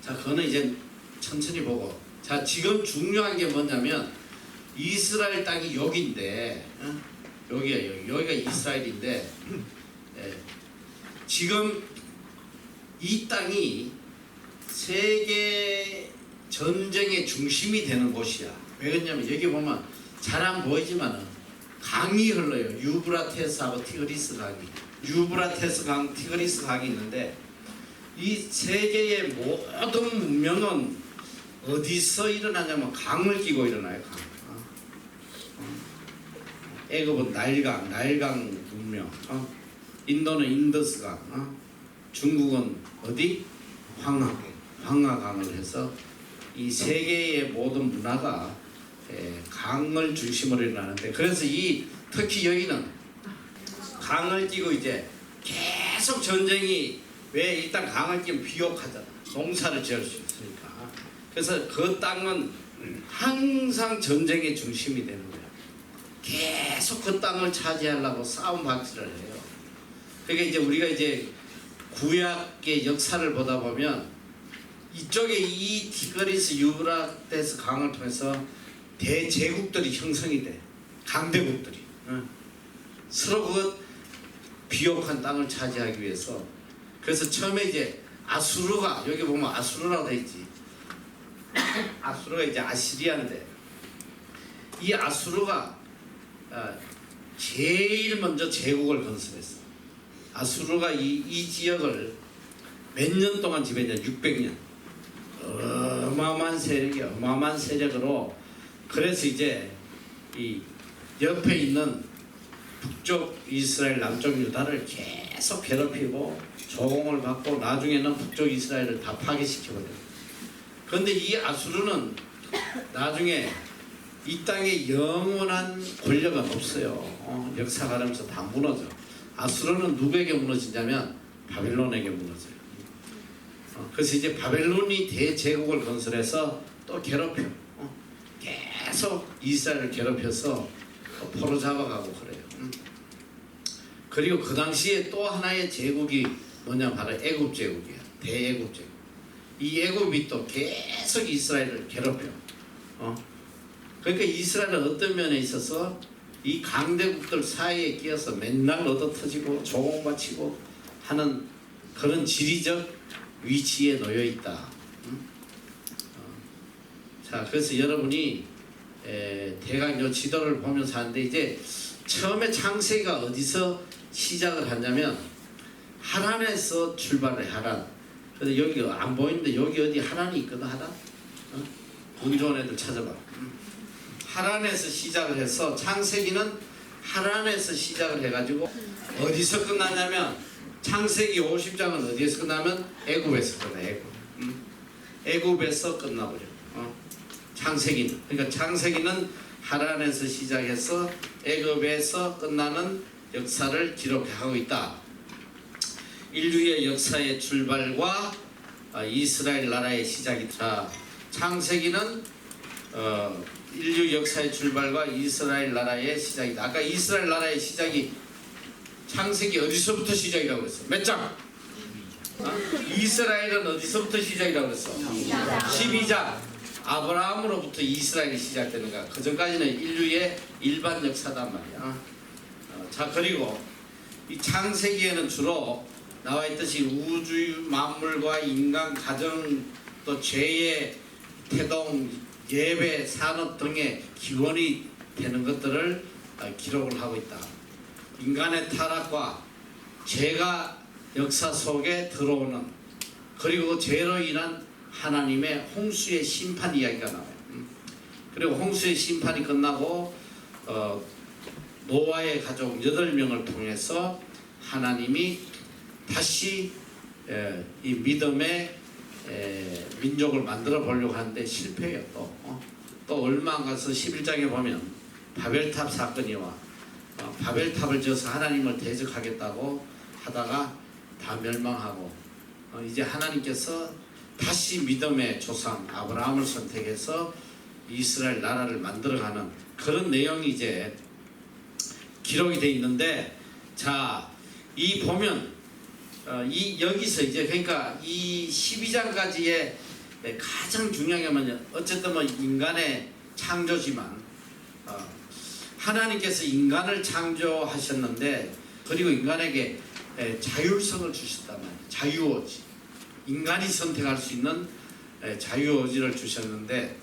자, 그거는 이제 천천히 보고. 자, 지금 중요한 게 뭐냐면 이스라엘 땅이 여기인데, 여기가 이스라엘인데 지금 이 땅이 세계 전쟁의 중심이 되는 곳이야. 왜 그러냐면 여기 보면 잘 안 보이지만은 강이 흘러요. 유브라테스하고 티그리스 강이. 유브라테스 강, 티그리스 강이 있는데 이 세계의 모든 문명은 어디서 일어나냐면 강을 끼고 일어나요. 강. 애굽은 나일강 문명. 인도는 인더스강. 중국은 어디? 황하강을 해서 이 세계의 모든 문화가 강을 중심으로 일어나는데, 그래서 특히 여기는 강을 끼고 이제 계속 전쟁이, 왜 일단 강을 끼면 비옥하잖아. 농사를 지을 수 있으니까. 그래서 그 땅은 항상 전쟁의 중심이 되는 거야. 계속 그 땅을 차지하려고 싸움 박질을 해요. 그러니까 이제 우리가 이제 구약의 역사를 보다 보면 이쪽에 이 티그리스 유브라테스 강을 통해서 대제국들이 형성이 돼. 강대국들이. 서로 그 비옥한 땅을 차지하기 위해서. 그래서 처음에 이제 아수르가, 여기 보면 아수르라고 돼 있지. 아수르가 이제 아시리아인데, 이 아수르가 제일 먼저 제국을 건설했어. 아수르가 이 지역을 몇 년 동안 지배했냐? 600년. 어마어마한 세력이, 어마어마한 세력으로. 그래서 이제 이 옆에 있는 북쪽 이스라엘, 남쪽 유다를 계속 괴롭히고 조공을 받고 나중에는 북쪽 이스라엘을 다 파괴시켜버려요. 그런데 이 아수르는 나중에 이 땅에 영원한 권력은 없어요. 역사가 가면서 다 무너져. 아수르는 누구에게 무너지냐면 바벨론에게 무너져요. 그래서 이제 바벨론이 대제국을 건설해서 또 괴롭혀. 계속 이스라엘을 괴롭혀서 포로 잡아가고 그래요. 그리고 그 당시에 또 하나의 제국이 뭐냐, 바로 애굽 제국이야. 대애굽 제국. 이 애굽이 또 계속 이스라엘을 괴롭혀. 그러니까 이스라엘은 어떤 면에 있어서 이 강대국들 사이에 끼어서 맨날 얻어터지고 조공바치고 하는 그런 지리적 위치에 놓여 있다. 자, 그래서 여러분이 대강 요 지도를 보면서 하는데, 이제 처음에 창세기가 어디서 시작을 하냐면 하란에서 출발을 해. 하란. 근데 여기 안 보이는데 여기 어디 하란이 있거든. 하란. 운 좋은 애들 찾아봐. 하란에서 시작을 해서 창세기는 하란에서 시작을 해가지고 어디서 끝나냐면 창세기 50장은 어디에서 끝나면 애굽에서 끝나. 애굽에서 끝나버려. 창세기는. 그러니까 창세기는 하란에서 시작해서 애굽에서 끝나는 역사를 기록하고 있다. 인류의 역사의 출발과 이스라엘 나라의 시작이. 자, 창세기는 인류 역사의 출발과 이스라엘 나라의 시작이다. 아까 이스라엘 나라의 시작이 창세기 어디서부터 시작이라고 그랬어? 몇 장? 이스라엘은 어디서부터 시작이라고 그랬어? 12장. 아브라함으로부터 이스라엘이 시작되는가. 그 전까지는 인류의 일반 역사단 말이야. 자, 그리고 이 창세기에는 주로 나와 있듯이 우주 만물과 인간, 가정, 또 죄의 태동, 예배, 산업 등의 기원이 되는 것들을 기록을 하고 있다. 인간의 타락과 죄가 역사 속에 들어오는, 그리고 죄로 인한 하나님의 홍수의 심판 이야기가 나와요. 그리고 홍수의 심판이 끝나고 노아의 가족 8명을 통해서 하나님이 다시 이 믿음의 민족을 만들어 보려고 하는데 실패해요. 또 얼마 안 가서 11장에 보면 바벨탑 사건이와 바벨탑을 지어서 하나님을 대적하겠다고 하다가 다 멸망하고 이제 하나님께서 다시 믿음의 조상 아브라함을 선택해서 이스라엘 나라를 만들어가는 그런 내용이 이제 기록이 되어 있는데, 자, 이 보면 여기서 이제 그러니까 이 12장까지의 가장 중요한 게 뭐냐, 어쨌든 뭐 인간의 창조지만 하나님께서 인간을 창조하셨는데 그리고 인간에게 자율성을 주셨단 말이에요. 자유의지. 인간이 선택할 수 있는 자유의지를 주셨는데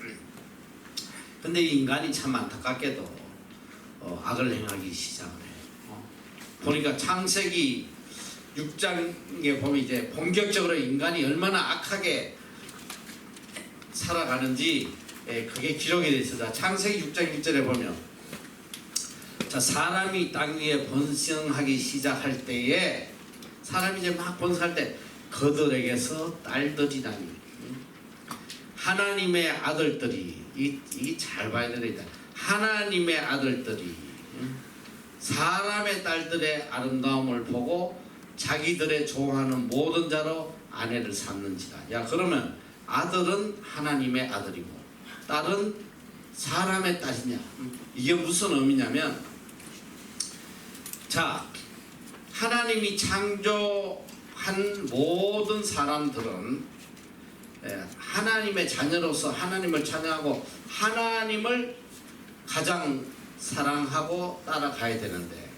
근데 이 인간이 참 안타깝게도 악을 행하기 시작을 해요. 보니까 창세기 6장에 보면 이제 본격적으로 인간이 얼마나 악하게 살아가는지 그게 기록이 되어 있습니다. 창세기 6장 1절에 보면 자 사람이 땅 위에 번성하기 시작할 때에 사람이 이제 막 번성할 때 그들에게서 딸들이 나니 하나님의 아들들이 이 잘 봐야 되겠다. 하나님의 아들들이 사람의 딸들의 아름다움을 보고 자기들의 좋아하는 모든 자로 아내를 삼는지라. 야 그러면 아들은 하나님의 아들이고 딸은 사람의 딸이냐? 이게 무슨 의미냐면 자 하나님이 창조한 모든 사람들은 하나님의 자녀로서 하나님을 찬양하고 하나님을 가장 사랑하고 따라가야 되는데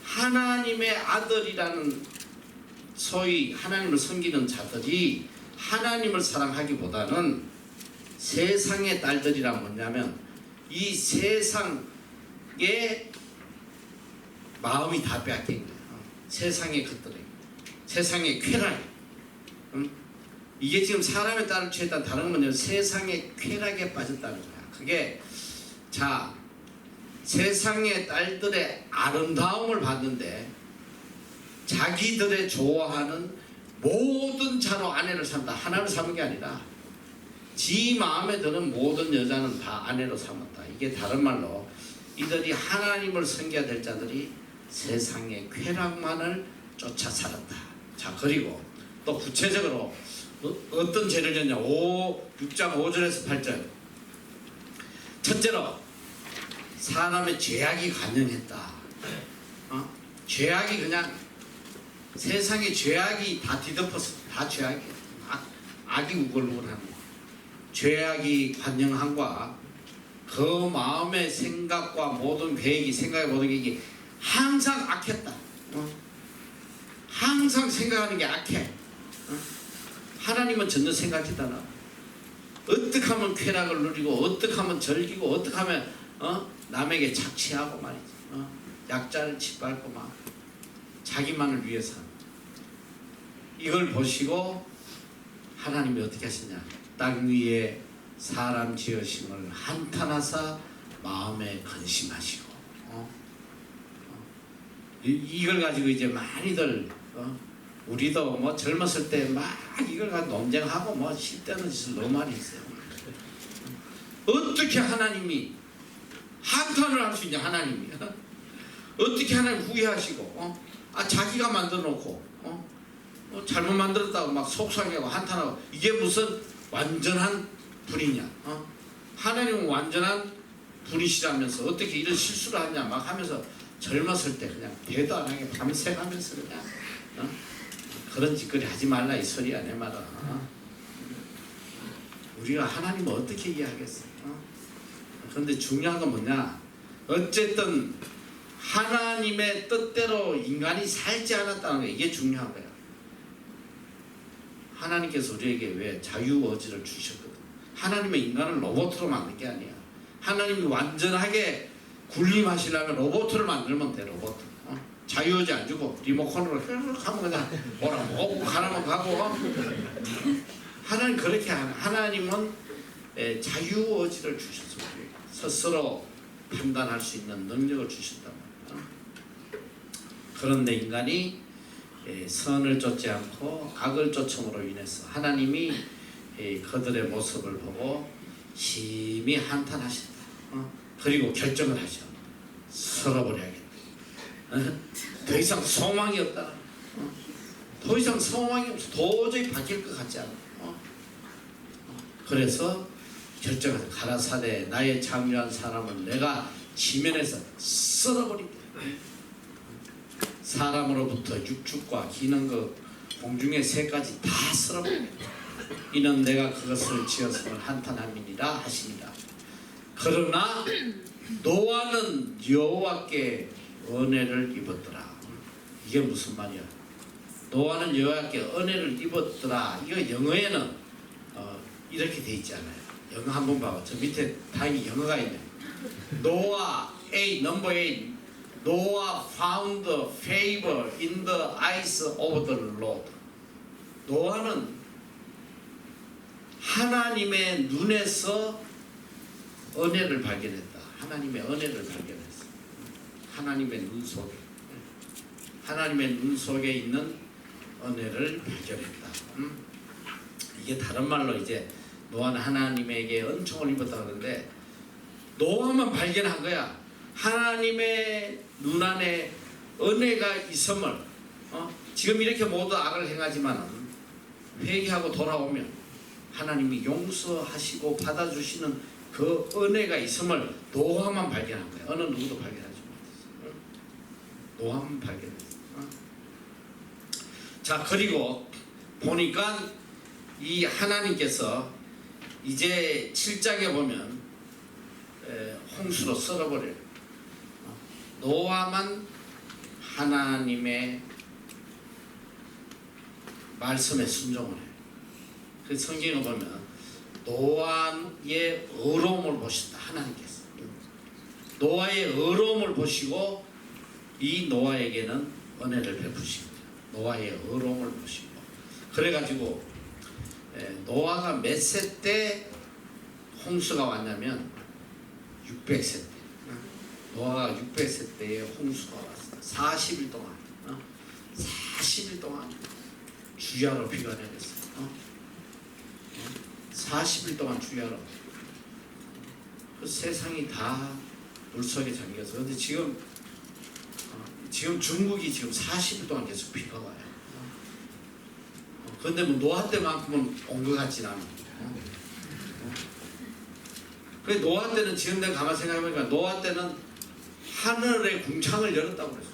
하나님의 아들이라는 소위 하나님을 섬기는 자들이 하나님을 사랑하기보다는 세상의 딸들이란 뭐냐면 이 세상의 마음이 다 빼앗긴 거예요. 세상의 것들에 세상의 쾌락 이게 지금 사람의 딸을 취했다는 다른 건 뭐냐면 세상의 쾌락에 빠졌다는 거야. 그게 자 세상의 딸들의 아름다움을 봤는데 자기들의 좋아하는 모든 자로 아내를 삼다. 하나를 삼은 게 아니라 지 마음에 드는 모든 여자는 다 아내로 삼았다. 이게 다른 말로 이들이 하나님을 섬겨야 될 자들이 세상의 쾌락만을 쫓아 살았다. 자 그리고 또 구체적으로 어떤 죄를 졌냐 6장 5절에서 8절 첫째로 사람의 죄악이 관영했다. 죄악이 그냥 세상의 죄악이 다 뒤덮었어. 다 죄악이야. 악이 우글우글하는 거야. 죄악이 관영함과 그 마음의 생각과 모든 계획이 생각의 모든 계획이 항상 악했다. 항상 생각하는 게 악해. 하나님은 전혀 생각지도 않아. 어떻게 하면 쾌락을 누리고 어떻게 하면 즐기고 어떻게 하면 남에게 착취하고 말이지. 약자를 짓밟고 막 자기만을 위해서 이걸 보시고 하나님이 어떻게 하시냐. 땅 위에 사람 지으심을 한탄하사 마음에 근심하시고 이걸 가지고 이제 많이들 우리도 뭐 젊었을 때 막 이걸 가지고 논쟁하고 뭐 실대는 짓을 너무 많이 했어요. 어떻게 하나님이 한탄을 할 수 있냐. 하나님이 어떻게 하나님 후회하시고 자기가 만들어 놓고 잘못 만들었다고 막 속상해하고 한탄하고 이게 무슨 완전한 분이냐. 하나님은 완전한 분이시라면서 어떻게 이런 실수를 하냐 막 하면서 젊었을 때 그냥 대도 안 하게 밤새 가면서 그냥 그런 짓거리 하지 말라 이 소리야 내 말은. 우리가 하나님을 어떻게 이해하겠어. 그런데 중요한 건 뭐냐. 어쨌든 하나님의 뜻대로 인간이 살지 않았다는 거 이게 중요한 거야. 하나님께서 우리에게 왜 자유의지를 주셨거든. 하나님의 인간을 로봇으로 만든 게 아니야. 하나님이 완전하게 군림하시려면 로봇을 만들면 돼. 로봇. 자유의지 안 주고 리모컨으로 하면 그냥 뭐라 먹고 가라면 가고. 하나님 그렇게 하나님은 자유의지를 주셨어. 스스로 판단할 수 있는 능력을 주셨단 말이야. 그런데 인간이 선을 쫓지 않고 악을 쫓음으로 인해서 하나님이 그들의 모습을 보고 심히 한탄하셨다. 그리고 결정을 하셔. 쓸어버려야겠다. 더 이상 소망이 없다. 더 이상 소망이 없어. 도저히 바뀔 것 같지 않아. 그래서 결정을 가라사대 나의 창조한 사람은 내가 지면에서 쓸어버린다. 사람으로부터 육축과 기능과 공중의 새까지 다 쓸어버린다. 이는 내가 그것을 지었음을 한탄함이니라 하시니라. 그러나 노아는 여호와께 은혜를 입었더라. 이게 무슨 말이야? 노아는 여호와께 은혜를 입었더라. 이거 영어에는 이렇게 돼 있지 않아요. 영어 한번 봐봐. 저 밑에 다행히 영어가 있네. 노아 number 8. Noah found favor in the eyes of the Lord. 노아는 하나님의 눈에서 은혜를 발견했다. 하나님의 은혜를 발견했어. 하나님의 눈 속에. 하나님의 눈 속에 있는 은혜를 발견했다. 이게 다른 말로 이제 노아는 하나님에게 은총을 입었다 그러는데 노아만 발견한 거야. 하나님의 눈 안에 은혜가 있음을 지금 이렇게 모두 악을 행하지만 회개하고 돌아오면 하나님이 용서하시고 받아주시는 그 은혜가 있음을 노아만 발견한 거야. 어느 누구도 발견하지 못했어. 노아만 발견했어. 자, 그리고 보니까 이 하나님께서 이제 7장에 보면 홍수로 썰어버려요. 노아만 하나님의 말씀에 순종을 해요. 그 성경에 보면 노아의 의로움을 보셨다. 하나님께서 노아의 의로움을 보시고 이 노아에게는 은혜를 베푸십니다. 노아의 의로움을 보시고 그래가지고 노아가 몇 세 때 홍수가 왔냐면 600세 때. 노아가 600세 때에 홍수가 왔어. 40일 동안 40일 동안 주야로 비가 내렸어. 40일 동안 주야로 그 세상이 다 물속에 잠겼어. 근데 지금 중국이 지금 40일 동안 계속 비가 와요. 그런데 뭐 노아 때만큼은 온 것 같진 않아. 그 노아 때는 지금 내가 가만 생각해보니까 노아 때는 하늘의 궁창을 열었다고 그랬어.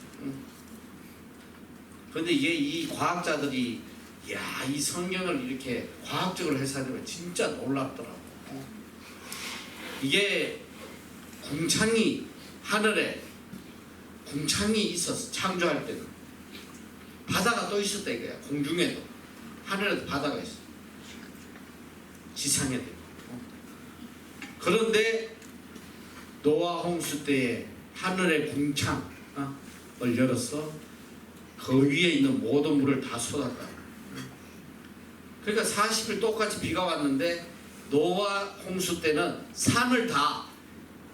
그런데 이게 이 과학자들이 이 성경을 이렇게 과학적으로 해석하면 진짜 놀랍더라고. 이게 궁창이 하늘에 궁창이 있었어. 창조할 때는 바다가 또 있었다 이거야. 공중에도 하늘에도 바다가 있어. 지상에도. 그런데 노아 홍수 때에 하늘의 궁창을 열었어. 그 위에 있는 모든 물을 다 쏟았다. 그러니까 40일 똑같이 비가 왔는데 노아 홍수 때는 산을 다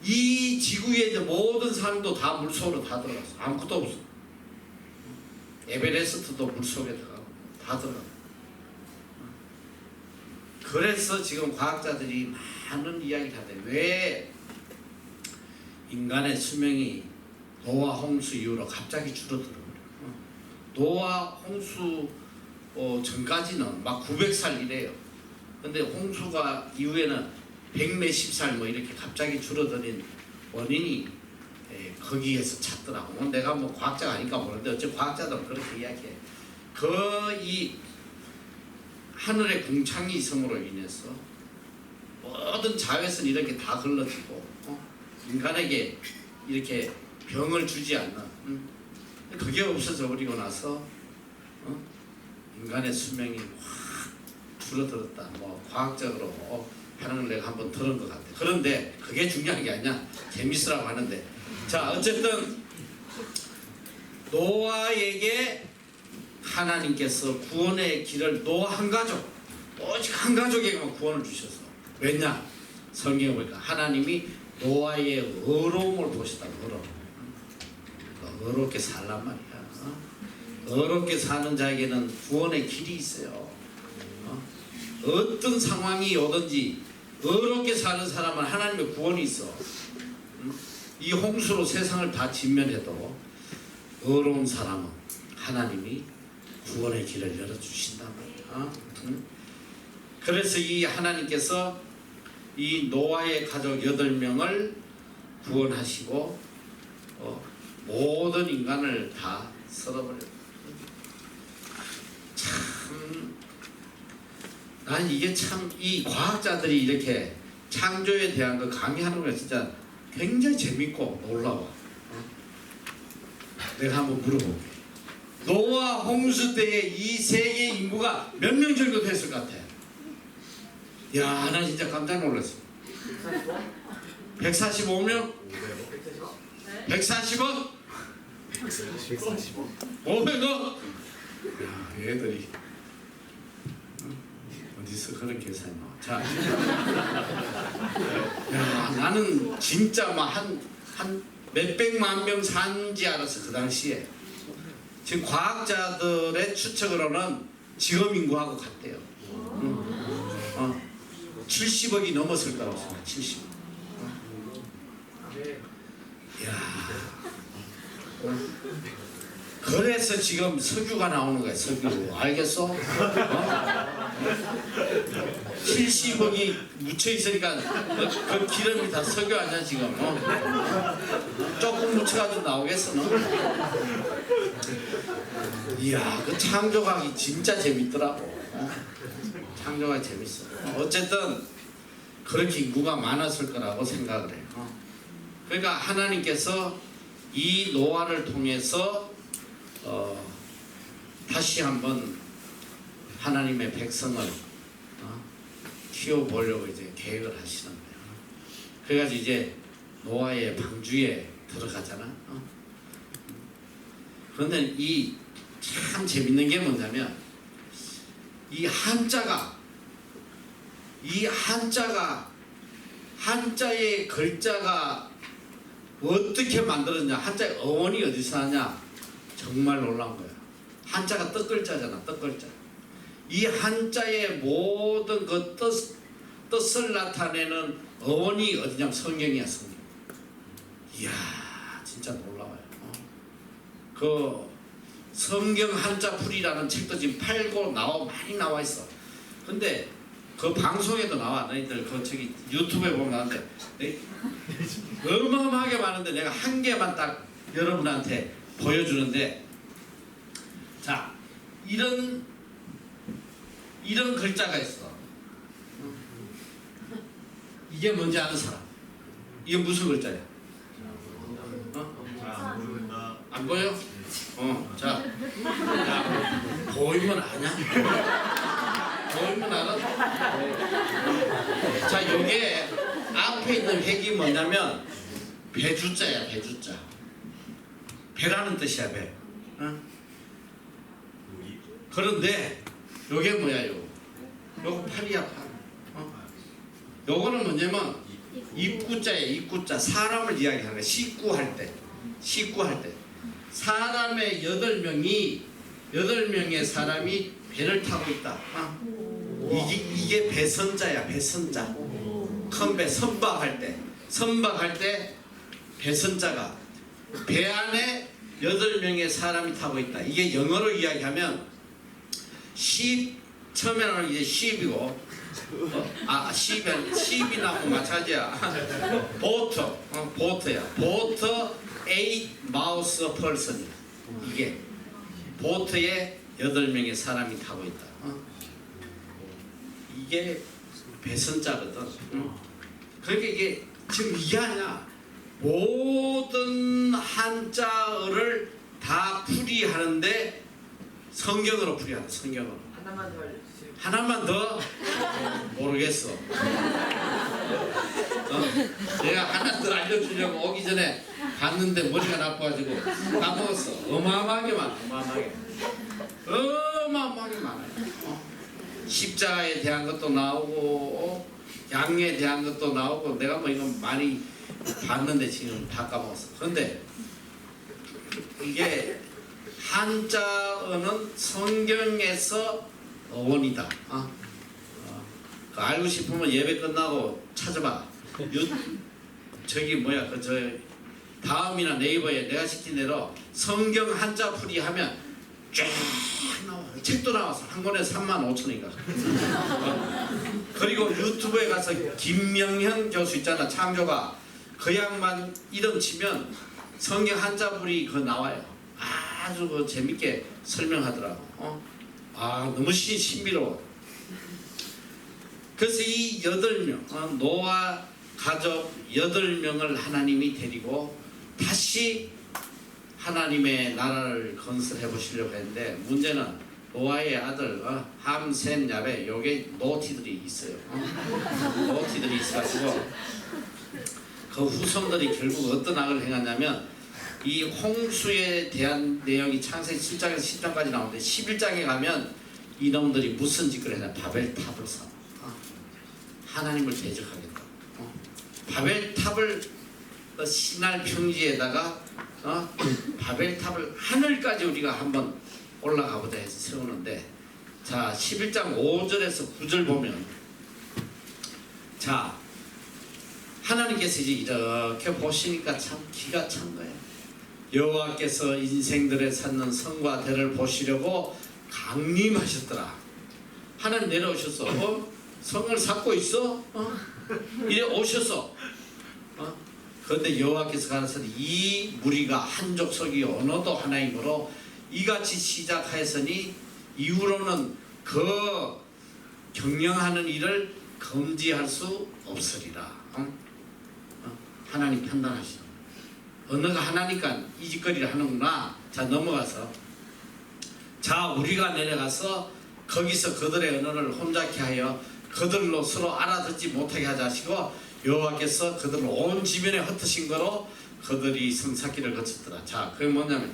이 지구에 있는 모든 산도 다 물속으로 다 들어갔어. 아무것도 없어. 에베레스트도 물속에 들어가고 다 들어가고. 그래서 지금 과학자들이 많은 이야기를 하대. 왜 인간의 수명이 노아 홍수 이후로 갑자기 줄어들어. 노아 홍수 전까지는 막 900살 이래요. 근데 홍수가 이후에는 100몇십 살 뭐 이렇게 갑자기 줄어드는 원인이 거기에서 찾더라고. 내가 뭐 과학자가 아니까 모르는데 어째 과학자들은 그렇게 이야기해. 이 하늘의 궁창이 있음으로 인해서 모든 자외선이 이렇게 다 걸러지고 인간에게 이렇게 병을 주지 않는 그게 없어져 버리고 나서 인간의 수명이 확 줄어들었다. 뭐 과학적으로 하는 걸 내가 한번 들은 것 같아. 그런데 그게 중요한 게 아니야. 재밌으라고 하는데. 자, 어쨌든 노아에게 하나님께서 구원의 길을 노아 한 가족, 오직 한 가족에게만 구원을 주셔서. 왜냐? 성경에 보니까 하나님이 노아의 의로움을 보시다. 의롭게 살란 말이야. 의롭게 사는 자에게는 구원의 길이 있어요. 어떤 상황이 오든지 의롭게 사는 사람은 하나님의 구원이 있어. 이 홍수로 세상을 다 진멸해도 의로운 사람은 하나님이 구원의 길을 열어주신단 말이야. 그래서 이 하나님께서 이 노아의 가족 8명을 구원하시고 모든 인간을 다 썰어버렸다. 참, 난 이게 참 이 과학자들이 이렇게 창조에 대한 거 강의하는 거 진짜 굉장히 재밌고 놀라워. 내가 한번 물어볼게. 노아 홍수 때에 이 세계 인구가 몇 명 정도 됐을 것 같아? 야, 나 진짜 깜짝 놀랐어. 145명? 140억? 500억? 야, 얘들이 어디서 그런 계산이 나와? 자, 야, 나는 진짜 한 몇백만 명 산지 알았어. 그 당시에. 지금 과학자들의 추측으로는 지금 인구하고 같대요. 70억이 넘었을 거라고 생각해. 70억. 야. 그래서 지금 석유가 나오는 거야. 석유. 알겠어? 70억이 묻혀 있으니까 그 기름이 다 석유 아니야 지금. 조금 묻혀가지고 나오겠어 너? 이야, 그 창조학이 진짜 재밌더라고. 창조학이 재밌어. 어쨌든 그렇게 인구가 많았을 거라고 생각을 해. 그러니까 하나님께서 이 노아를 통해서 다시 한번 하나님의 백성을 키워보려고 이제 계획을 하시는 거예요. 그래가지고 이제 노아의 방주에 들어가잖아. 그런데 이 참 재밌는 게 뭐냐면 이 한자의 글자가 어떻게 만들었냐, 한자의 어원이 어디서 나냐, 정말 놀라운 거야. 한자가 뜻글자잖아, 뜻글자. 이 한자의 모든 그 뜻을 나타내는 어원이 어디냐면 성경이야, 성경. 이야, 진짜 놀라워요. 그 성경 한자풀이라는 책도 지금 팔고 많이 나와 있어. 근데 그 방송에도 나와. 너희들 그 저기 유튜브에 보면 나는데 어마어마하게 많은데 내가 한 개만 딱 여러분한테 보여주는데, 자, 이런 글자가 있어. 이게 뭔지 아는 사람? 이게 무슨 글자야? 안 보여? 자, 야, 보이면 아냐? 보이면 알아? 자, 요게 앞에 있는 획이 뭐냐면 배주자야, 배주자. 배라는 뜻이야, 배. 그런데 요게 뭐야, 요거 팔이야, 팔. 요거는 뭐냐면 입구자야, 입구자. 사람을 이야기하는 거야. 식구할 때. 사람의 8명의 사람이 배를 타고 있다. 이게 배선자야, 배선자. 큰 배, 선박할 때 배선자가 배 안에 8명의 사람이 타고 있다. 이게 영어로 이야기하면 ship, 처음에는 이제 ship이고, ship이나 마찬가지야. 보트야. 보트 8 mouse person이야. 이게 보트에 8명의 사람이 타고 있다. 이게 배선자거든. 그러니까 이게 지금 이게 아니야. 모든 한자어를 다 풀이하는데 성경으로 풀이한다. 성경으로. 하나만 더 알려주세요. 하나만 더? 모르겠어. 내가 하나 더 알려주려고 오기 전에 봤는데 머리가 나빠가지고 까먹었어. 어마어마하게 많아. 어마어마하게 많아요. 십자가에 대한 것도 나오고 양에 대한 것도 나오고, 내가 뭐 이거 많이 봤는데 지금 다 까먹었어. 그런데 이게 한자어는 성경에서 어원이다. 그 알고 싶으면 예배 끝나고 찾아봐. 저기 뭐야, 다음이나 네이버에 내가 시킨 대로 성경 한자풀이 하면 쫙 나와. 책도 나왔어. 한 권에 35,000원인가. 그리고 유튜브에 가서 김명현 교수 있잖아, 창조가. 그 양반 이름 치면 성경 한자풀이 그거 나와요. 아주 그 재밌게 설명하더라고. 너무 신비로워. 그래서 이 8명, 노아 가족 8명을 하나님이 데리고 다시 하나님의 나라를 건설해 보시려고 했는데, 문제는 노아의 아들 함, 셈, 야베, 요게 노티들이 있어요. 노티들이 있어가지고 그 후손들이 결국 어떤 악을 행하냐면, 이 홍수에 대한 내용이 창세기 7장에서 10장까지 나오는데 11장에 가면 이놈들이 무슨 짓을 했냐, 바벨탑을 사 하나님을 대적하겠다. 바벨탑을 시날 평지에다가 바벨탑을 하늘까지 우리가 한번 올라가 보자 해서 세우는데, 자 11장 5절에서 9절 보면, 자 하나님께서 이제 이렇게 보시니까 참 기가 찬 거예요. 여호와께서 인생들의 찾는 성과 대를 보시려고 강림하셨더라. 하나님 내려오셨어. 성을 쌓고 있어. 이래 오셨어. 그런데 여호와께서 가라사대 이 무리가 한 족속이 언어도 하나이므로 이같이 시작하였으니 이후로는 그 경영하는 일을 금지할 수 없으리라. 하나님 판단하시는, 언어가 하나니까 이 짓거리를 하는구나. 자 넘어가서, 자 우리가 내려가서 거기서 그들의 언어를 혼잡케 하여 그들로 서로 알아듣지 못하게 하자 하시고, 여호와께서 그들을 온 지면에 흩으신 거로 그들이 성사기를 거쳤더라. 자 그게 뭐냐면,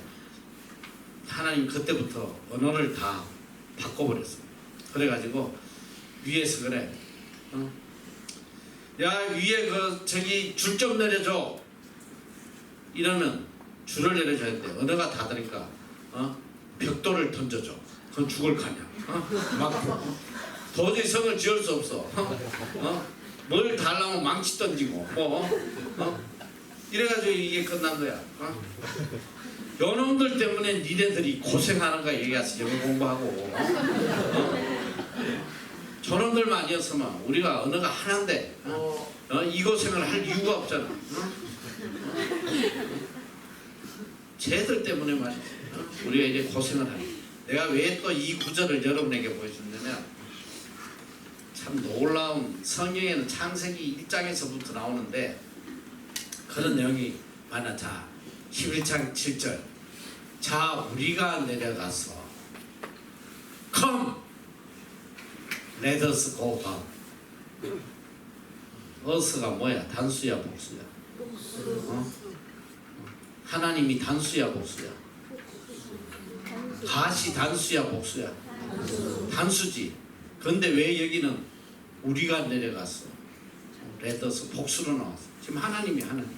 하나님 그때부터 언어를 다 바꿔버렸어요. 그래가지고 위에서 그래, 야 위에 저기 줄 좀 내려줘 이러면 줄을 내려줘야 돼. 언어가 다르니까 벽돌을 던져줘. 그건 죽을 가냐. 막 도저히 성을 지을 수 없어. 뭘 달라면 망치 던지고 이래가지고 이게 끝난 거야. 요놈들 때문에 니네들이 고생하는 거야. 여기 와서 영어 공부하고. 저놈들만 아니었으면 우리가 언어가 하나인데 이 고생을 할 이유가 없잖아. 쟤들 때문에 말이야. 우리가 이제 고생을 하는. 내가 왜 또 이 구절을 여러분에게 보여주냐면, 참 놀라운, 성경에는 창세기 1장에서부터 나오는데 그런 내용이 많아. 자 11장 7절, 자 우리가 내려가서 Come let us go down. 어스가 뭐야? 단수야 복수야? 하나님이 단수야 복수야? 가시 단수야 복수야? 단수지. 근데 왜 여기는 우리가 내려갔어? 레더스 복수로 나왔어. 지금 하나님이 하나님.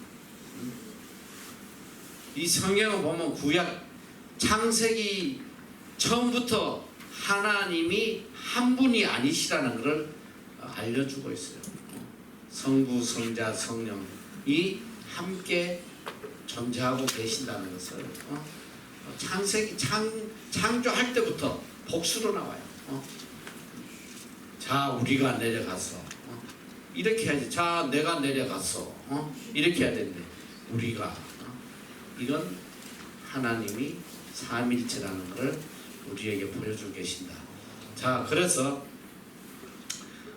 이 성경을 보면 구약 창세기 처음부터 하나님이 한 분이 아니시라는 것을 알려주고 있어요. 성부, 성자, 성령이 함께 존재하고 계신다는 것을 창세기 창조할 때부터 복수로 나와요. 자 우리가 내려가서 이렇게 해야지. 자 내가 내려갔어 이렇게 해야 되는데, 우리가 이건 하나님이 삼일체라는 것을 우리에게 보여주고 계신다. 자 그래서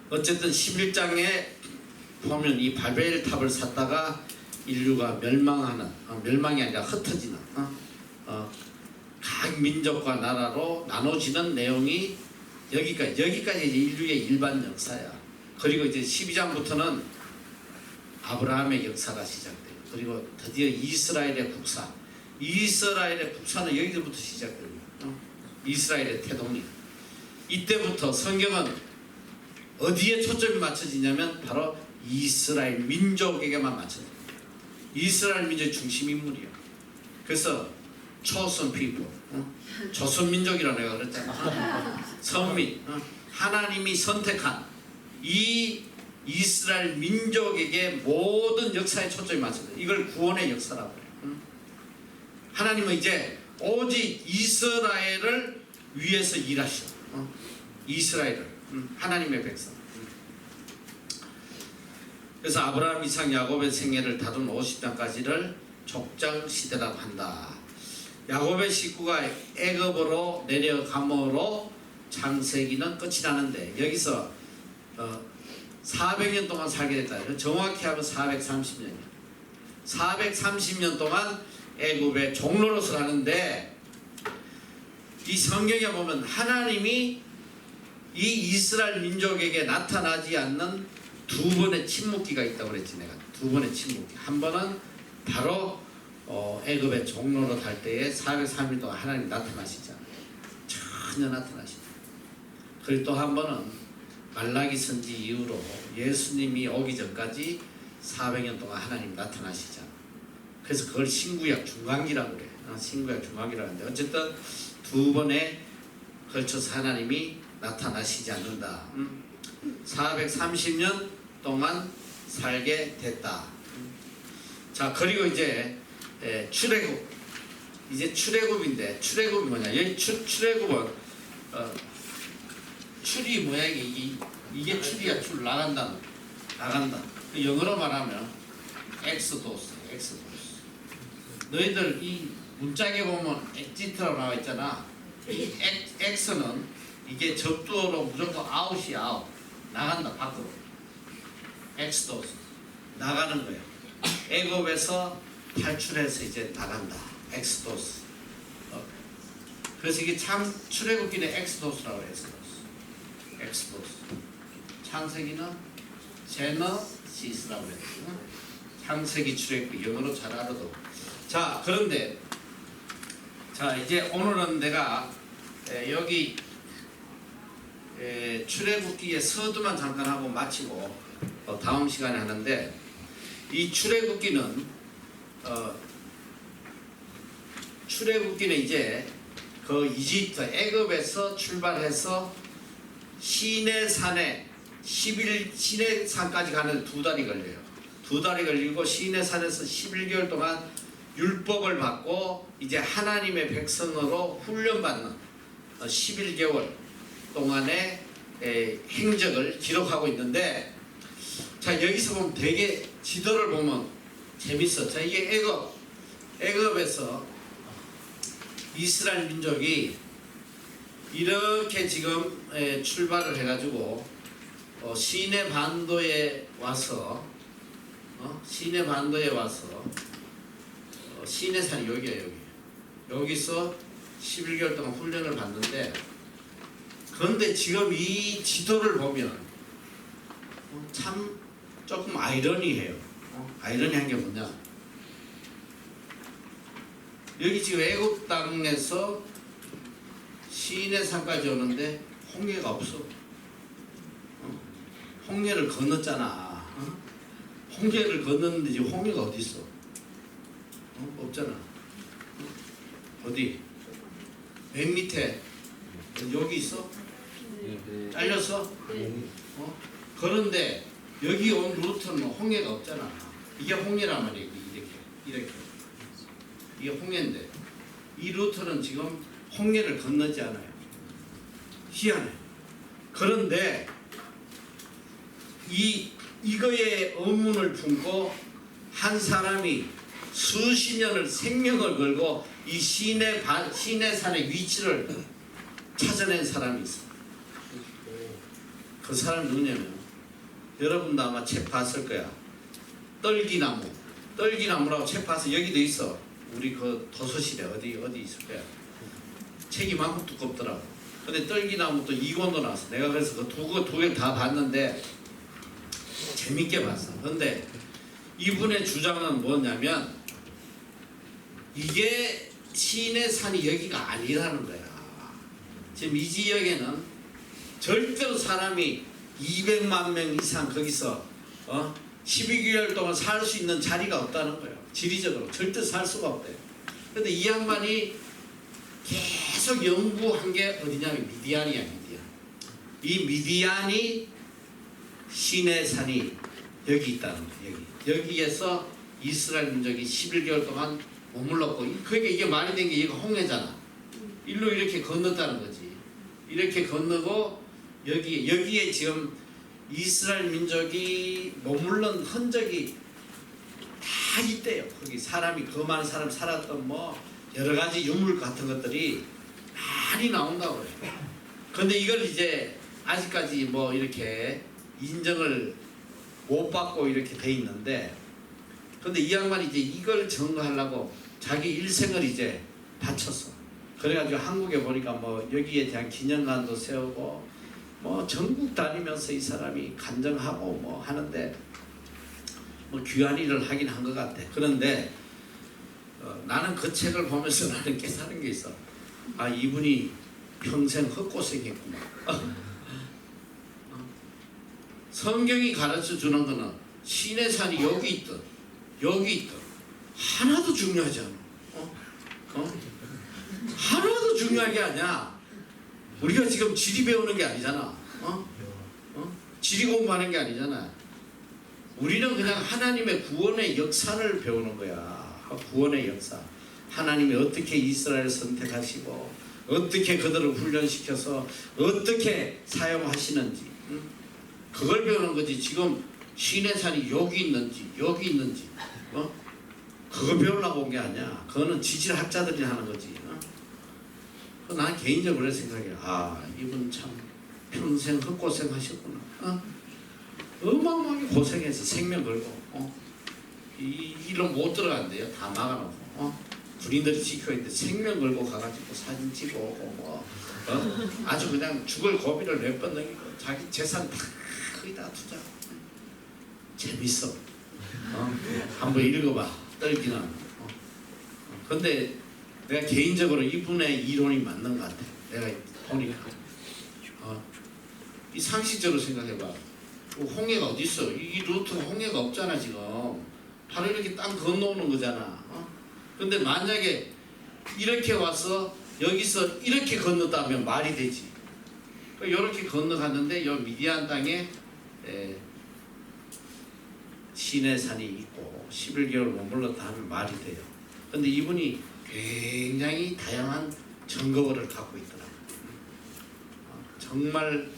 어쨌든 11장에 보면 이 바벨탑을 샀다가 인류가 멸망하는, 멸망이 아니라 흩어지는 각 민족과 나라로 나눠지는 내용이 여기까지 인류의 일반 역사야. 그리고 이제 12장부터는 아브라함의 역사가 시작돼요. 그리고 드디어 이스라엘의 국사. 이스라엘의 국사는 여기서부터 시작됩니다. 이스라엘의 태동이. 이때부터 성경은 어디에 초점이 맞춰지냐면 바로 이스라엘 민족에게만 맞춰져요. 이스라엘 민족의 중심 인물이에요. 그래서 chosen people, 조선 민족이라고 내가 그랬잖아. 선민, 하나님이 선택한 이 이스라엘 민족에게 모든 역사의 초점이 맞춰져요. 이걸 구원의 역사라고 해요. 하나님은 이제 오직 이스라엘을 위해서 일하셔. 이스라엘을, 하나님의 백성. 그래서 아브라함, 이삭, 야곱의 생애를 다룬 50장까지를 족장 시대라고 한다. 야곱의 식구가 애굽으로 내려감으로 창세기는 끝이 나는데, 여기서 400년 동안 살게 됐다. 정확히 하면 430년이에요. 430년 동안 애굽의 종로릇을 하는데, 이 성경에 보면 하나님이 이 이스라엘 민족에게 나타나지 않는 두 번의 침묵기가 있다고 그랬지. 내가 두 번의 침묵기. 한 번은 바로 애굽의 종로릇 할 때에 430년 동안 하나님 나타나시잖아요. 전혀 나타나시죠. 그리고 또 한 번은 말라기 선지 이후로 예수님이 오기 전까지 400년 동안 하나님 나타나시잖아요. 그래서 그걸 신구약 중간기라고 그래요. 신구약 중간기라고 하는데, 어쨌든 두 번에 걸쳐서 하나님이 나타나시지 않는다. 430년 동안 살게 됐다. 자, 그리고 이제 출애굽. 이제 출애굽인데, 출애굽이 뭐냐? 여기 출애굽은 출이 모양이 이게 출이야. 출 나간다. 영어로 말하면 엑소도스. 너희들 이 문짝에 보면 엑지트라고 나와 있잖아. 엑스는 이게 접두어로 무조건 아웃이야. 아웃. 나간다 밖으로. 엑스도스. 나가는 거야. 애굽에서 탈출해서 이제 나간다. 엑스도스. 그래서 이게 참 출애굽기는 엑스도스라고 해요. 엑스도스. 창세기는 제너시스라고 해요. 창세기 출애굽기 영어로 잘 알아도. 자, 그런데 자, 이제 오늘은 내가 여기 출애굽기의 서두만 잠깐 하고 마치고 다음 시간에 하는데, 이 출애굽기는 이제 그 이집트 애굽에서 출발해서 시내산에 시내산까지 가는 2달이 걸려요. 2달이 걸리고 시내산에서 11개월 동안 율법을 받고 이제 하나님의 백성으로 훈련받는 11개월 동안의 행적을 기록하고 있는데, 자, 여기서 보면 되게 지도를 보면 재밌어. 자, 이게 애굽에서 이스라엘 민족이 이렇게 지금 출발을 해가지고 시내 반도에 와서 시내산이 여기야. 여기서 11개월 동안 훈련을 받는데, 그런데 지금 이 지도를 보면 참 조금 아이러니해요. 아이러니한 게 뭐냐? 여기 지금 애굽 땅에서 시내산까지 오는데 홍해가 없어. 홍해를 건넜잖아. 홍해를 건넜는데 지금 홍해가 어디 있어? 없잖아. 어디? 맨 밑에 여기 있어? 잘렸어? 그런데 여기 온 루트는 홍해가 없잖아. 이게 홍해란 말이야. 이렇게 이게 홍해인데 이 루트는 지금 홍해를 건너지 않아요. 희한해. 그런데 이거에 의문을 품고 한 사람이 수십 년을 생명을 걸고 이 시내산의 위치를 찾아낸 사람이 있어. 그 사람이 누구냐면, 여러분도 아마 책 봤을 거야. 떨기나무라고 책 봤어. 여기도 있어. 우리 그 도서실에 어디 있을 거야. 책이 만큼 두껍더라고. 근데 떨기나무 또 2권도 나왔어. 내가 그래서 그 두 개 다 봤는데 재밌게 봤어. 근데 이분의 주장은 뭐냐면, 이게 시내산이 여기가 아니라는 거야. 지금 이 지역에는 절대로 사람이 200만 명 이상 거기서 12개월 동안 살 수 있는 자리가 없다는 거예요. 지리적으로 절대 살 수가 없대요. 근데 이 양반이 계속 연구한 게 어디냐면 미디안이야. 이 미디안이 시내산이 여기 있다는 거예요. 여기에서 이스라엘 민족이 11개월 동안 머물렀고, 그러니까 이게 말이 된 게 얘가 홍해잖아. 일로 이렇게 건넜다는 거지. 이렇게 건너고 여기에 지금 이스라엘 민족이 머물른 흔적이 다 있대요. 거기 사람이 그 많은 사람 살았던 뭐 여러 가지 유물 같은 것들이 많이 나온다고 그래요. 그런데 이걸 이제 아직까지 뭐 이렇게 인정을 못 받고 이렇게 돼 있는데, 근데 이 양반이 이제 이걸 증거하려고 자기 일생을 이제 바쳤어. 그래가지고 한국에 보니까 뭐 여기에 대한 기념관도 세우고 뭐 전국 다니면서 이 사람이 간증하고 뭐 하는데 뭐 귀한 일을 하긴 한 것 같아. 그런데 나는 그 책을 보면서 나는 깨달은 게 있어. 아, 이분이 평생 헛고생했구나. 성경이 가르쳐 주는 거는 신의 산이 여기 있든 여기 있든 하나도 중요하지 않아. 하나도 중요한 게 아니야. 우리가 지금 지리 배우는 게 아니잖아. 지리 공부하는 게 아니잖아. 우리는 그냥 하나님의 구원의 역사를 배우는 거야. 구원의 역사. 하나님이 어떻게 이스라엘을 선택하시고 어떻게 그들을 훈련시켜서 어떻게 사용하시는지, 그걸 배우는 거지. 지금 신의 산이 여기 있는지 여기 있는지 그거 배우려고 온 게 아니야. 그거는 지질학자들이 하는 거지. 난 개인적으로 생각해. 아, 이분 참 평생 헛고생하셨구나. 어마어마하게 고생해서 생명 걸고 이 일로 못 들어간대요. 다 막아놓고 군인들이 지키고 있는데 생명 걸고 가가지고 사진 찍고 오고 아주 그냥 죽을 고비를 몇 번 넘기고 자기 재산 다 거기다 투자. 재밌어. 한번 읽어봐. 떨기는. 근데 내가 개인적으로 이분의 이론이 맞는 것 같아. 내가 보니까 이 상식적으로 생각해봐. 홍해가 어디 있어? 이 루트가 홍해가 없잖아 지금. 바로 이렇게 땅 건너오는 거잖아. 근데 만약에 이렇게 와서 여기서 이렇게 건넜다면 말이 되지. 이렇게 건너갔는데 이 미디안 땅에 시내 산이 있고 11개월 머물렀다 하면 말이 돼요. 근데 이분이 굉장히 다양한 증거를 갖고 있더라고요. 정말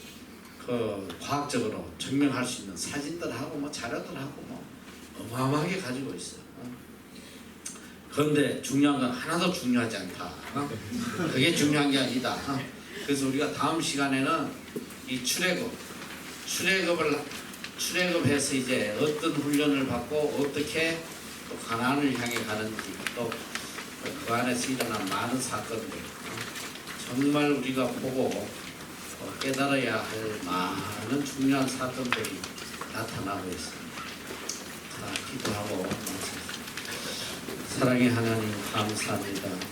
그 과학적으로 증명할 수 있는 사진들하고 뭐 자료들하고 뭐 어마어마하게 가지고 있어요. 그런데 중요한 건 하나도 중요하지 않다. 그게 중요한 게 아니다. 그래서 우리가 다음 시간에는 이 출애굽해서 이제 어떤 훈련을 받고 어떻게 또 가나안을 향해 가는지, 또 그 안에서 일어난 많은 사건들, 정말 우리가 보고 깨달아야 할 많은 중요한 사건들이 나타나고 있습니다. 자, 기도하고 마치겠습니다. 사랑의 하나님 감사합니다.